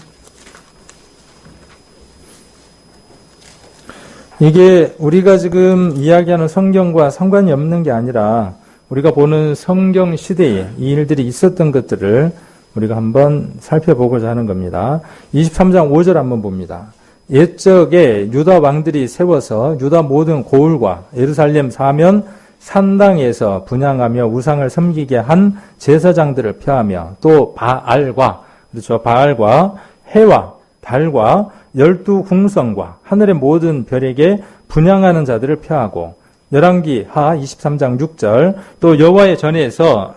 이게 우리가 지금 이야기하는 성경과 상관이 없는 게 아니라 우리가 보는 성경 시대에 이 일들이 있었던 것들을 우리가 한번 살펴보고자 하는 겁니다. 23장 5절 한번 봅니다. 옛적에 유다 왕들이 세워서 유다 모든 고을과 예루살렘 사면 산당에서 분향하며 우상을 섬기게 한 제사장들을 펴하며 또 바알과, 그렇죠, 바알과 해와 달과 12궁성과 하늘의 모든 별에게 분향하는 자들을 펴하고, 열왕기 하 23장 6절 또 여호와의 전에서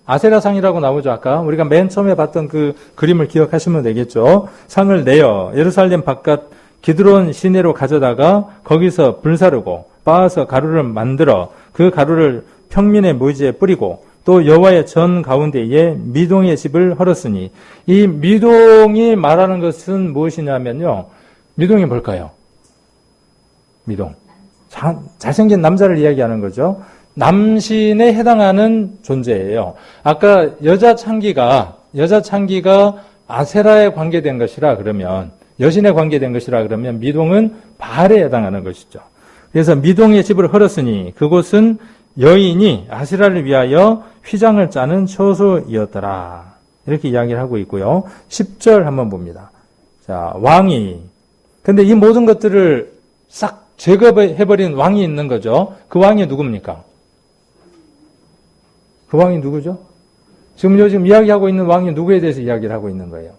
아세라상이라고 나오죠. 아까 우리가 맨 처음에 봤던 그 그림을 기억하시면 되겠죠. 상을 내어 예루살렘 바깥 기드론 시내로 가져다가 거기서 불사르고 빻아서 가루를 만들어 그 가루를 평민의 묘지에 뿌리고 또 여호와의 전 가운데에 미동의 집을 헐었으니, 이 미동이 말하는 것은 무엇이냐면요. 미동이 뭘까요? 미동. 잘생긴 남자를 이야기하는 거죠. 남신에 해당하는 존재예요. 아까 여자 창기가 아세라에 관계된 것이라 그러면, 여신에 관계된 것이라 그러면 미동은 바알에 해당하는 것이죠. 그래서 미동의 집을 헐었으니 그곳은 여인이 아세라를 위하여 휘장을 짜는 처소이었더라. 이렇게 이야기를 하고 있고요. 10절 한번 봅니다. 자, 왕이. 근데 이 모든 것들을 싹 제거해버린 왕이 있는 거죠. 그 왕이 누굽니까? 그 왕이 누구죠? 지금 요즘 이야기하고 있는 왕이 누구에 대해서 이야기를 하고 있는 거예요?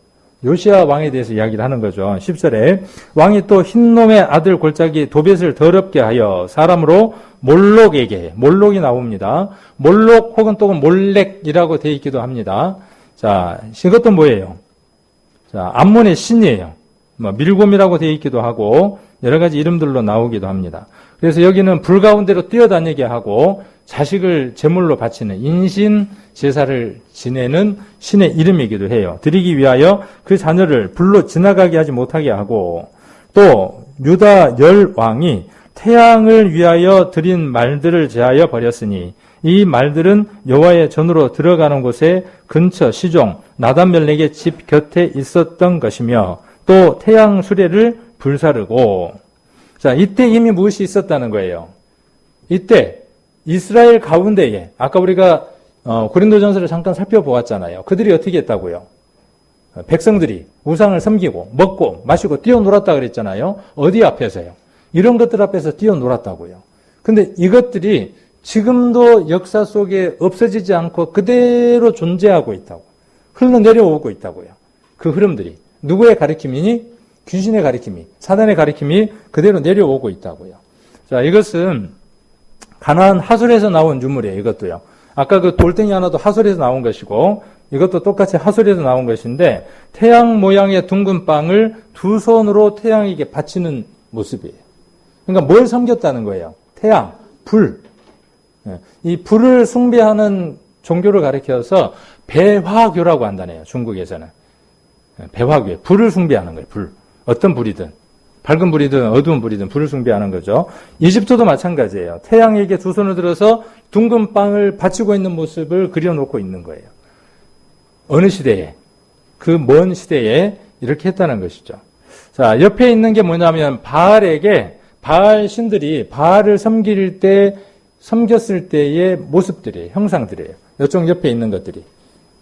요시야 왕에 대해서 이야기를 하는 거죠. 10절에 왕이 또 흰놈의 아들 골짜기 도벳을 더럽게 하여 사람으로 몰록이 나옵니다. 몰록 혹은 또 몰렉이라고 되어 있기도 합니다. 자, 이것도 뭐예요? 자, 암몬의 신이에요. 밀곰이라고 되어 있기도 하고 여러 가지 이름들로 나오기도 합니다. 그래서 여기는 불 가운데로 뛰어다니게 하고 자식을 제물로 바치는 인신 제사를 지내는 신의 이름이기도 해요. 드리기 위하여 그 자녀를 불로 지나가게 하지 못하게 하고, 또 유다 열 왕이 태양을 위하여 드린 말들을 제하여 버렸으니 이 말들은 여호와의 전으로 들어가는 곳에 근처 시종 나단멜렉의 집 곁에 있었던 것이며, 또 태양 수레를 불사르고. 자, 이때 이미 무엇이 있었다는 거예요? 이때 이스라엘 가운데에, 아까 우리가 고린도전서를 잠깐 살펴보았잖아요. 그들이 어떻게 했다고요? 백성들이 우상을 섬기고 먹고 마시고 뛰어놀았다 그랬잖아요. 어디 앞에서요? 이런 것들 앞에서 뛰어놀았다고요. 근데 이것들이 지금도 역사 속에 없어지지 않고 그대로 존재하고 있다고, 흘러내려오고 있다고요. 그 흐름들이 누구의 가르침이니? 귀신의 가리킴이, 사단의 가리킴이 그대로 내려오고 있다고요. 자, 이것은 가나안 하솔에서 나온 유물이에요. 이것도요. 아까 그 돌덩이 하나도 하솔에서 나온 것이고 이것도 똑같이 하솔에서 나온 것인데 태양 모양의 둥근 빵을 두 손으로 태양에게 바치는 모습이에요. 그러니까 뭘 섬겼다는 거예요? 태양, 불. 이 불을 숭배하는 종교를 가리켜서 배화교라고 한다네요. 중국에서는. 배화교, 불을 숭배하는 거예요. 불. 어떤 불이든. 밝은 불이든 어두운 불이든 불을 숭배하는 거죠. 이집트도 마찬가지예요. 태양에게 두 손을 들어서 둥근 빵을 바치고 있는 모습을 그려놓고 있는 거예요. 어느 시대에? 그 먼 시대에 이렇게 했다는 것이죠. 자, 옆에 있는 게 뭐냐면 바알에게 바알 신들이 바알을 섬겼을 때의 모습들이에요. 형상들이에요. 이쪽 옆에 있는 것들이.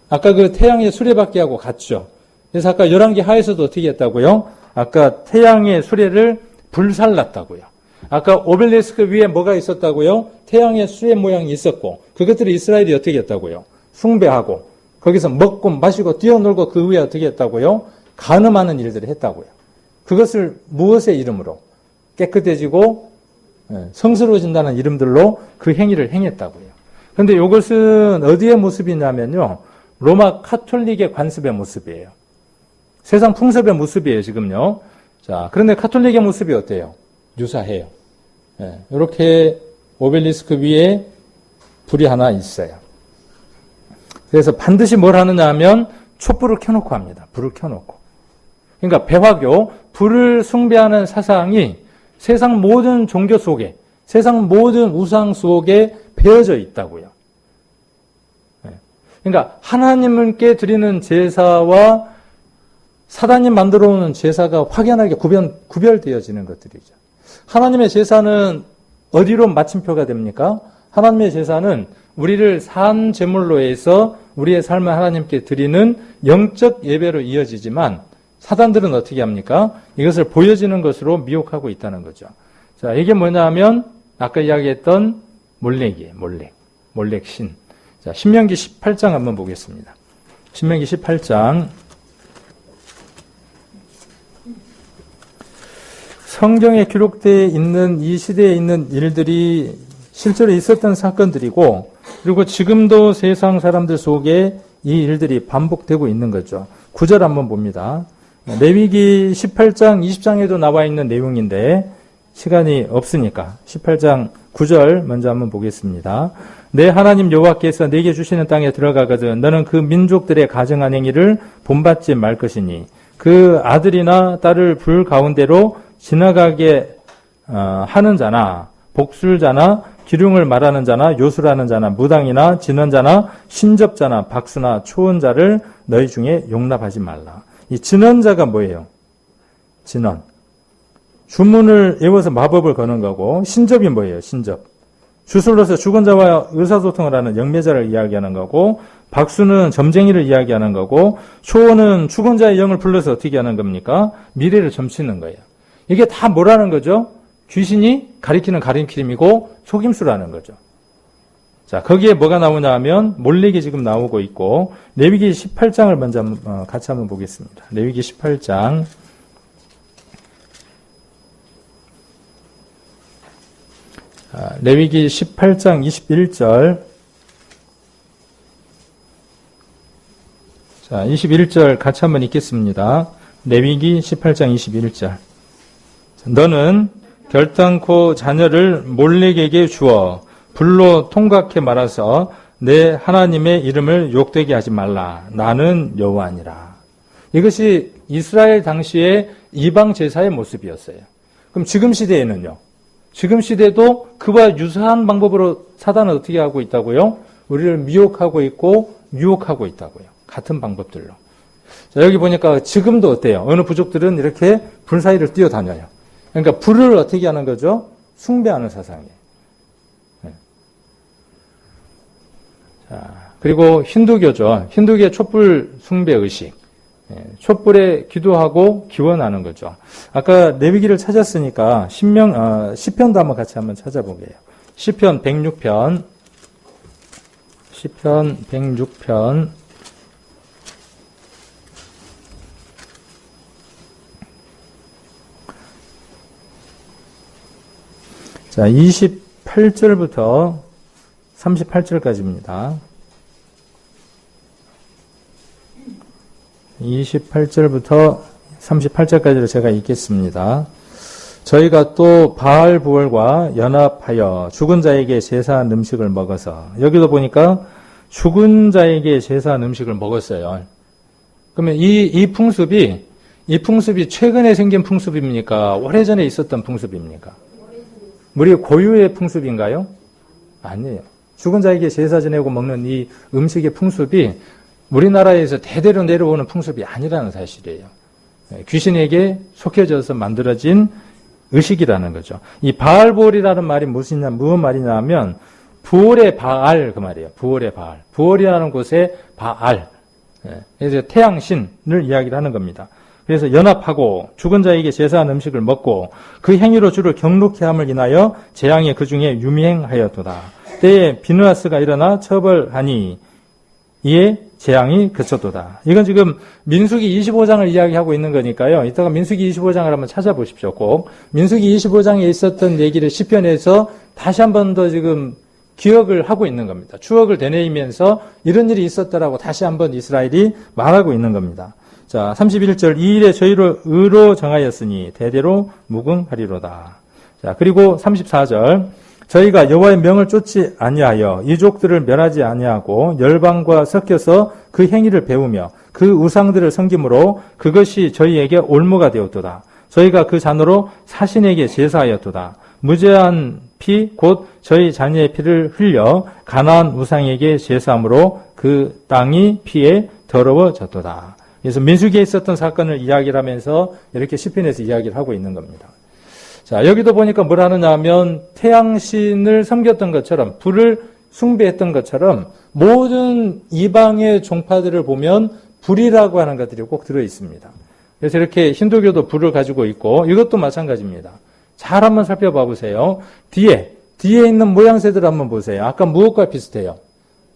아까 그 태양의 수레바퀴하고 같죠. 그래서 아까 11개 하에서도 어떻게 했다고요? 아까 태양의 수레를 불살랐다고요. 아까 오벨리스크 위에 뭐가 있었다고요? 태양의 수레 모양이 있었고 그것들을 이스라엘이 어떻게 했다고요? 숭배하고 거기서 먹고 마시고 뛰어놀고 그 위에 어떻게 했다고요? 간음하는 일들을 했다고요. 그것을 무엇의 이름으로? 깨끗해지고 성스러워진다는 이름들로 그 행위를 행했다고요. 그런데 이것은 어디의 모습이냐면요. 로마 카톨릭의 관습의 모습이에요. 세상 풍습의 모습이에요, 지금요. 자, 그런데 카톨릭의 모습이 어때요? 유사해요. 이렇게 오벨리스크 위에 불이 하나 있어요. 그래서 반드시 뭘 하느냐 하면 촛불을 켜놓고 합니다. 불을 켜놓고. 그러니까 배화교, 불을 숭배하는 사상이 세상 모든 종교 속에, 세상 모든 우상 속에 배어져 있다고요. 그러니까 하나님께 드리는 제사와 사단이 만들어 오는 제사가 확연하게 구별되어지는 것들이죠. 하나님의 제사는 어디로 마침표가 됩니까? 하나님의 제사는 우리를 산 제물로 해서 우리의 삶을 하나님께 드리는 영적 예배로 이어지지만 사단들은 어떻게 합니까? 이것을 보여지는 것으로 미혹하고 있다는 거죠. 자, 이게 뭐냐면 아까 이야기했던 몰렉이에요. 몰렉 신. 자, 신명기 18장 한번 보겠습니다. 신명기 18장. 성경에 기록되어 있는 이 시대에 있는 일들이 실제로 있었던 사건들이고 그리고 지금도 세상 사람들 속에 이 일들이 반복되고 있는 거죠. 9절 한번 봅니다. 레위기 18장 20장에도 나와 있는 내용인데 시간이 없으니까 18장 9절 먼저 한번 보겠습니다. 내 하나님 여호와께서 내게 주시는 땅에 들어가거든 너는 그 민족들의 가증한 행위를 본받지 말 것이니 그 아들이나 딸을 불 가운데로 지나가게 하는 자나 복술자나 기륭을 말하는 자나 요술하는 자나 무당이나 진언자나 신접자나 박수나 초언자를 너희 중에 용납하지 말라. 이 진언자가 뭐예요? 진언. 주문을 외워서 마법을 거는 거고 신접이 뭐예요? 신접. 주술로서 죽은 자와 의사소통을 하는 영매자를 이야기하는 거고 박수는 점쟁이를 이야기하는 거고 초언은 죽은 자의 영을 불러서 어떻게 하는 겁니까? 미래를 점치는 거예요. 이게 다 뭐라는 거죠? 귀신이 가리키는 가리킴이고 속임수라는 거죠. 자, 거기에 뭐가 나오냐 하면 몰렉이 지금 나오고 있고 레위기 18장을 먼저 같이 한번 보겠습니다. 레위기 18장. 레위기 18장 21절. 자, 21절 같이 한번 읽겠습니다. 레위기 18장 21절. 너는 결단코 자녀를 몰렉에게 주어 불로 통각해 말아서 내 하나님의 이름을 욕되게 하지 말라. 나는 여호와니라. 이것이 이스라엘 당시의 이방 제사의 모습이었어요. 그럼 지금 시대에는요? 지금 시대도 그와 유사한 방법으로 사단은 어떻게 하고 있다고요? 우리를 미혹하고 있고 유혹하고 있다고요. 같은 방법들로. 자, 여기 보니까 지금도 어때요? 어느 부족들은 이렇게 불 사이를 뛰어다녀요. 그러니까 불을 어떻게 하는 거죠? 숭배하는 사상이에요. 네. 자, 그리고 힌두교죠. 힌두교의 촛불 숭배 의식. 네. 촛불에 기도하고 기원하는 거죠. 아까 레위기를 찾았으니까 시편도 한번 찾아보게요. 시편 106편. 시편 106편. 자, 28절부터 38절까지입니다. 28절부터 38절까지를 제가 읽겠습니다. 저희가 또 바알 부월과 연합하여 죽은 자에게 제사한 음식을 먹어서, 여기도 보니까 죽은 자에게 제사한 음식을 먹었어요. 그러면 이 풍습이 최근에 생긴 풍습입니까? 오래전에 있었던 풍습입니까? 우리 고유의 풍습인가요? 아니에요. 죽은 자에게 제사 지내고 먹는 이 음식의 풍습이 우리나라에서 대대로 내려오는 풍습이 아니라는 사실이에요. 귀신에게 속혀져서 만들어진 의식이라는 거죠. 이 바알볼이라는 말이 무슨 말이냐 하면 부월의 바알 그 말이에요. 부월의 바알. 부월이라는 곳에 바알. 그래서 태양신을 이야기를 하는 겁니다. 그래서 연합하고 죽은 자에게 제사한 음식을 먹고 그 행위로 주를 경록케 함을 인하여 재앙이 그 중에 유명하였도다. 때에 비누아스가 일어나 처벌하니 이에 재앙이 그쳤도다. 이건 지금 민수기 25장을 이야기하고 있는 거니까요. 이따가 민수기 25장을 한번 찾아보십시오. 꼭 민수기 25장에 있었던 얘기를 시편에서 다시 한 번 더 지금 기억을 하고 있는 겁니다. 추억을 되뇌이면서 이런 일이 있었다라고 다시 한번 이스라엘이 말하고 있는 겁니다. 자, 31절 이 일에 저희를 의로 정하였으니 대대로 무궁하리로다. 자, 그리고 34절 저희가 여호와의 명을 쫓지 아니하여 이족들을 멸하지 아니하고 열방과 섞여서 그 행위를 배우며 그 우상들을 섬김으로 그것이 저희에게 올무가 되었도다. 저희가 그 잔으로 사신에게 제사하였도다. 무죄한 피 곧 저희 자녀의 피를 흘려 가나안 우상에게 제사함으로 그 땅이 피에 더러워졌도다. 그래서 민수기에 있었던 사건을 이야기를 하면서 이렇게 시편에서 이야기를 하고 있는 겁니다. 자, 여기도 보니까 뭘 하느냐 하면 태양신을 섬겼던 것처럼 불을 숭배했던 것처럼 모든 이방의 종파들을 보면 불이라고 하는 것들이 꼭 들어 있습니다. 그래서 이렇게 힌두교도 불을 가지고 있고 이것도 마찬가지입니다. 잘 한번 살펴봐 보세요. 뒤에 있는 모양새들 한번 보세요. 아까 무엇과 비슷해요?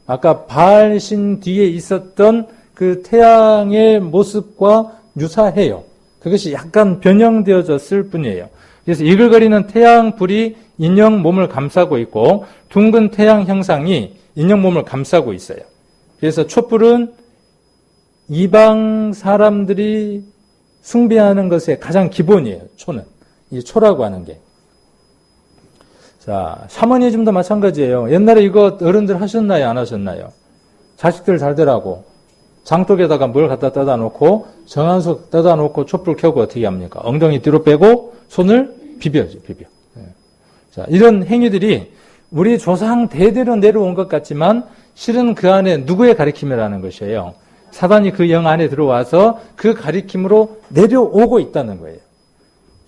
아까 바알신 뒤에 있었던 그 태양의 모습과 유사해요. 그것이 약간 변형되어졌을 뿐이에요. 그래서 이글거리는 태양불이 인형 몸을 감싸고 있고 둥근 태양 형상이 인형 몸을 감싸고 있어요. 그래서 촛불은 이방 사람들이 숭배하는 것의 가장 기본이에요. 초는. 이 초라고 하는 게. 자, 샤머니즘도 마찬가지예요. 옛날에 이거 어른들 하셨나요? 안 하셨나요? 자식들 잘 되라고 장독에다가 뭘 갖다 떠다 놓고 정한석 떠다 놓고 촛불 켜고 어떻게 합니까? 엉덩이 뒤로 빼고 손을 비벼죠. 비벼. 자, 이런 행위들이 우리 조상 대대로 내려온 것 같지만 실은 그 안에 누구의 가리킴이라는 것이에요. 사단이 그 영 안에 들어와서 그 가리킴으로 내려오고 있다는 거예요.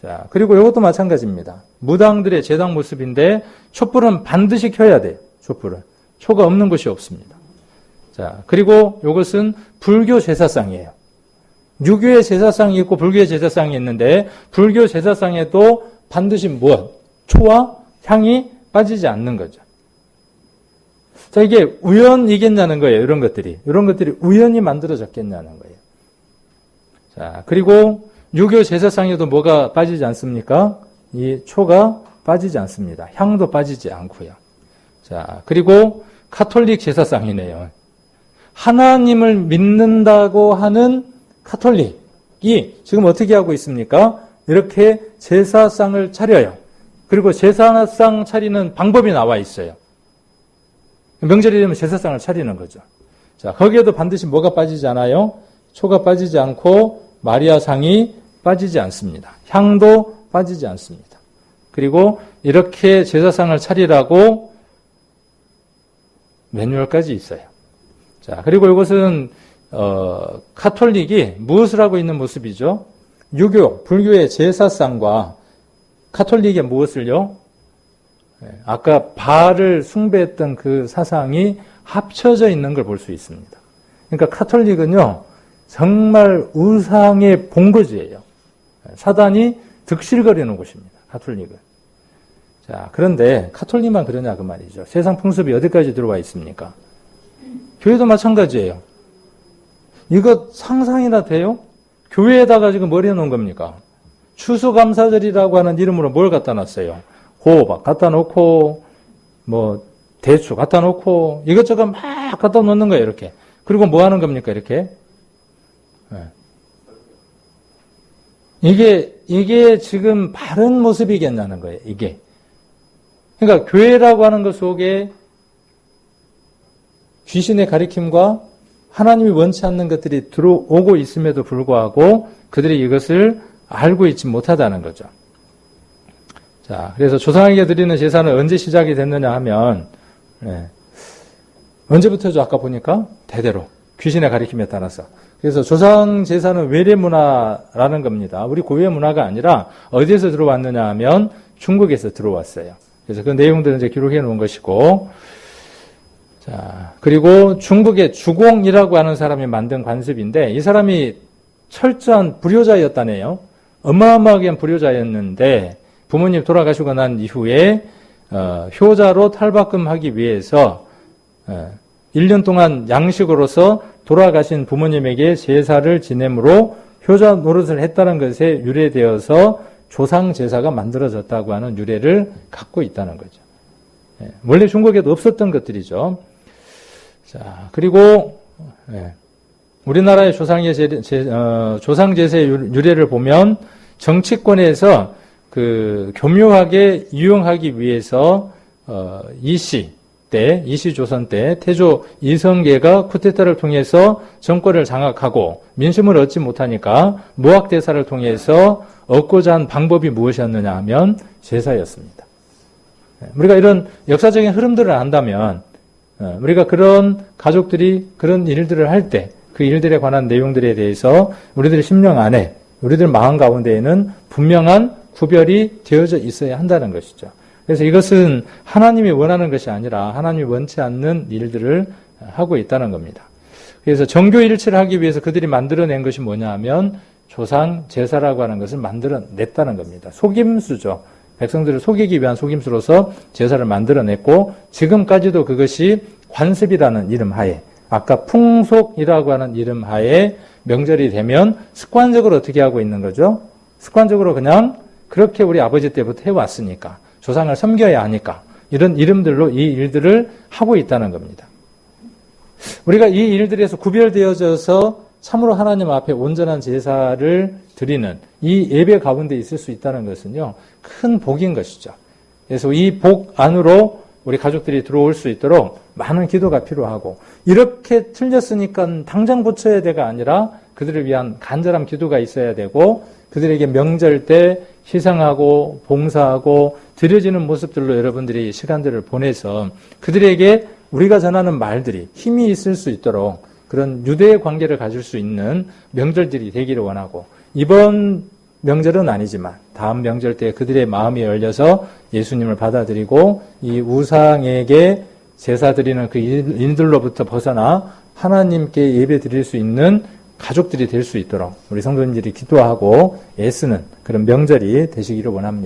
자, 그리고 이것도 마찬가지입니다. 무당들의 제당 모습인데 촛불은 반드시 켜야 돼요. 촛불은. 초가 없는 것이 없습니다. 자, 그리고 이것은 불교 제사상이에요. 유교의 제사상이 있고 불교의 제사상이 있는데 불교 제사상에도 반드시 무엇? 초와 향이 빠지지 않는 거죠. 자, 이게 우연이겠냐는 거예요. 이런 것들이 우연히 만들어졌겠냐는 거예요. 자, 그리고 유교 제사상에도 뭐가 빠지지 않습니까? 이 초가 빠지지 않습니다. 향도 빠지지 않고요. 자, 그리고 카톨릭 제사상이네요. 하나님을 믿는다고 하는 카톨릭이 지금 어떻게 하고 있습니까? 이렇게 제사상을 차려요. 그리고 제사상 차리는 방법이 나와 있어요. 명절이 되면 제사상을 차리는 거죠. 자, 거기에도 반드시 뭐가 빠지지 않아요? 초가 빠지지 않고 마리아상이 빠지지 않습니다. 향도 빠지지 않습니다. 그리고 이렇게 제사상을 차리라고 매뉴얼까지 있어요. 자, 그리고 이것은 카톨릭이 무엇을 하고 있는 모습이죠? 유교, 불교의 제사상과 카톨릭의 무엇을요? 아까 바알을 숭배했던 그 사상이 합쳐져 있는 걸 볼 수 있습니다. 그러니까 카톨릭은요, 정말 우상의 본거지예요. 사단이 득실거리는 곳입니다. 카톨릭은. 자, 그런데 카톨릭만 그러냐 그 말이죠. 세상 풍습이 어디까지 들어와 있습니까? 교회도 마찬가지예요. 이거 상상이나 돼요? 교회에다가 지금 뭘 해놓은 겁니까? 추수감사절이라고 하는 이름으로 뭘 갖다 놨어요? 호박 갖다 놓고, 뭐, 대추 갖다 놓고, 이것저것 막 갖다 놓는 거예요, 이렇게. 그리고 뭐 하는 겁니까, 이렇게? 네. 이게 지금 바른 모습이겠냐는 거예요, 이게. 그러니까 교회라고 하는 것 속에 귀신의 가리킴과 하나님이 원치 않는 것들이 들어오고 있음에도 불구하고 그들이 이것을 알고 있지 못하다는 거죠. 자, 그래서 조상에게 드리는 제사는 언제 시작이 됐느냐 하면, 언제부터죠? 아까 보니까 대대로 귀신의 가리킴에 따라서. 그래서 조상 제사는 외래 문화라는 겁니다. 우리 고유의 문화가 아니라 어디에서 들어왔느냐 하면 중국에서 들어왔어요. 그래서 그 내용들은 이제 기록해 놓은 것이고, 자, 그리고 중국의 주공이라고 하는 사람이 만든 관습인데, 이 사람이 철저한 불효자였다네요. 어마어마하게 불효자였는데, 부모님 돌아가시고 난 이후에, 효자로 탈바꿈하기 위해서, 1년 동안 양식으로서 돌아가신 부모님에게 제사를 지냄으로 효자 노릇을 했다는 것에 유래되어서 조상 제사가 만들어졌다고 하는 유래를 갖고 있다는 거죠. 원래 중국에도 없었던 것들이죠. 자, 그리고 우리나라의 조상 제사의 유래를 보면 정치권에서 그 교묘하게 이용하기 위해서 이시 조선 때 태조 이성계가 쿠데타를 통해서 정권을 장악하고 민심을 얻지 못하니까 무학대사를 통해서 얻고자 한 방법이 무엇이었느냐 하면 제사였습니다. 우리가 이런 역사적인 흐름들을 안다면 우리가 그런 가족들이 그런 일들을 할 때 그 일들에 관한 내용들에 대해서 우리들의 심령 안에 우리들 마음 가운데에는 분명한 구별이 되어져 있어야 한다는 것이죠. 그래서 이것은 하나님이 원하는 것이 아니라 하나님이 원치 않는 일들을 하고 있다는 겁니다. 그래서 정교일치를 하기 위해서 그들이 만들어낸 것이 뭐냐 하면 조상 제사라고 하는 것을 만들어냈다는 겁니다. 속임수죠. 백성들을 속이기 위한 속임수로서 제사를 만들어냈고 지금까지도 그것이 관습이라는 이름 하에 아까 풍속이라고 하는 이름 하에 명절이 되면 습관적으로 어떻게 하고 있는 거죠? 습관적으로 그냥 그렇게 우리 아버지 때부터 해왔으니까 조상을 섬겨야 하니까 이런 이름들로 이 일들을 하고 있다는 겁니다. 우리가 이 일들에서 구별되어져서 참으로 하나님 앞에 온전한 제사를 드리는 이 예배 가운데 있을 수 있다는 것은요, 큰 복인 것이죠. 그래서 이 복 안으로 우리 가족들이 들어올 수 있도록 많은 기도가 필요하고, 이렇게 틀렸으니까 당장 고쳐야 돼가 아니라 그들을 위한 간절한 기도가 있어야 되고, 그들에게 명절 때 희생하고 봉사하고 드려지는 모습들로 여러분들이 시간들을 보내서 그들에게 우리가 전하는 말들이 힘이 있을 수 있도록 그런 유대의 관계를 가질 수 있는 명절들이 되기를 원하고, 이번 명절은 아니지만 다음 명절 때 그들의 마음이 열려서 예수님을 받아들이고 이 우상에게 제사 드리는 그 일들로부터 벗어나 하나님께 예배 드릴 수 있는 가족들이 될 수 있도록 우리 성도님들이 기도하고 애쓰는 그런 명절이 되시기를 원합니다.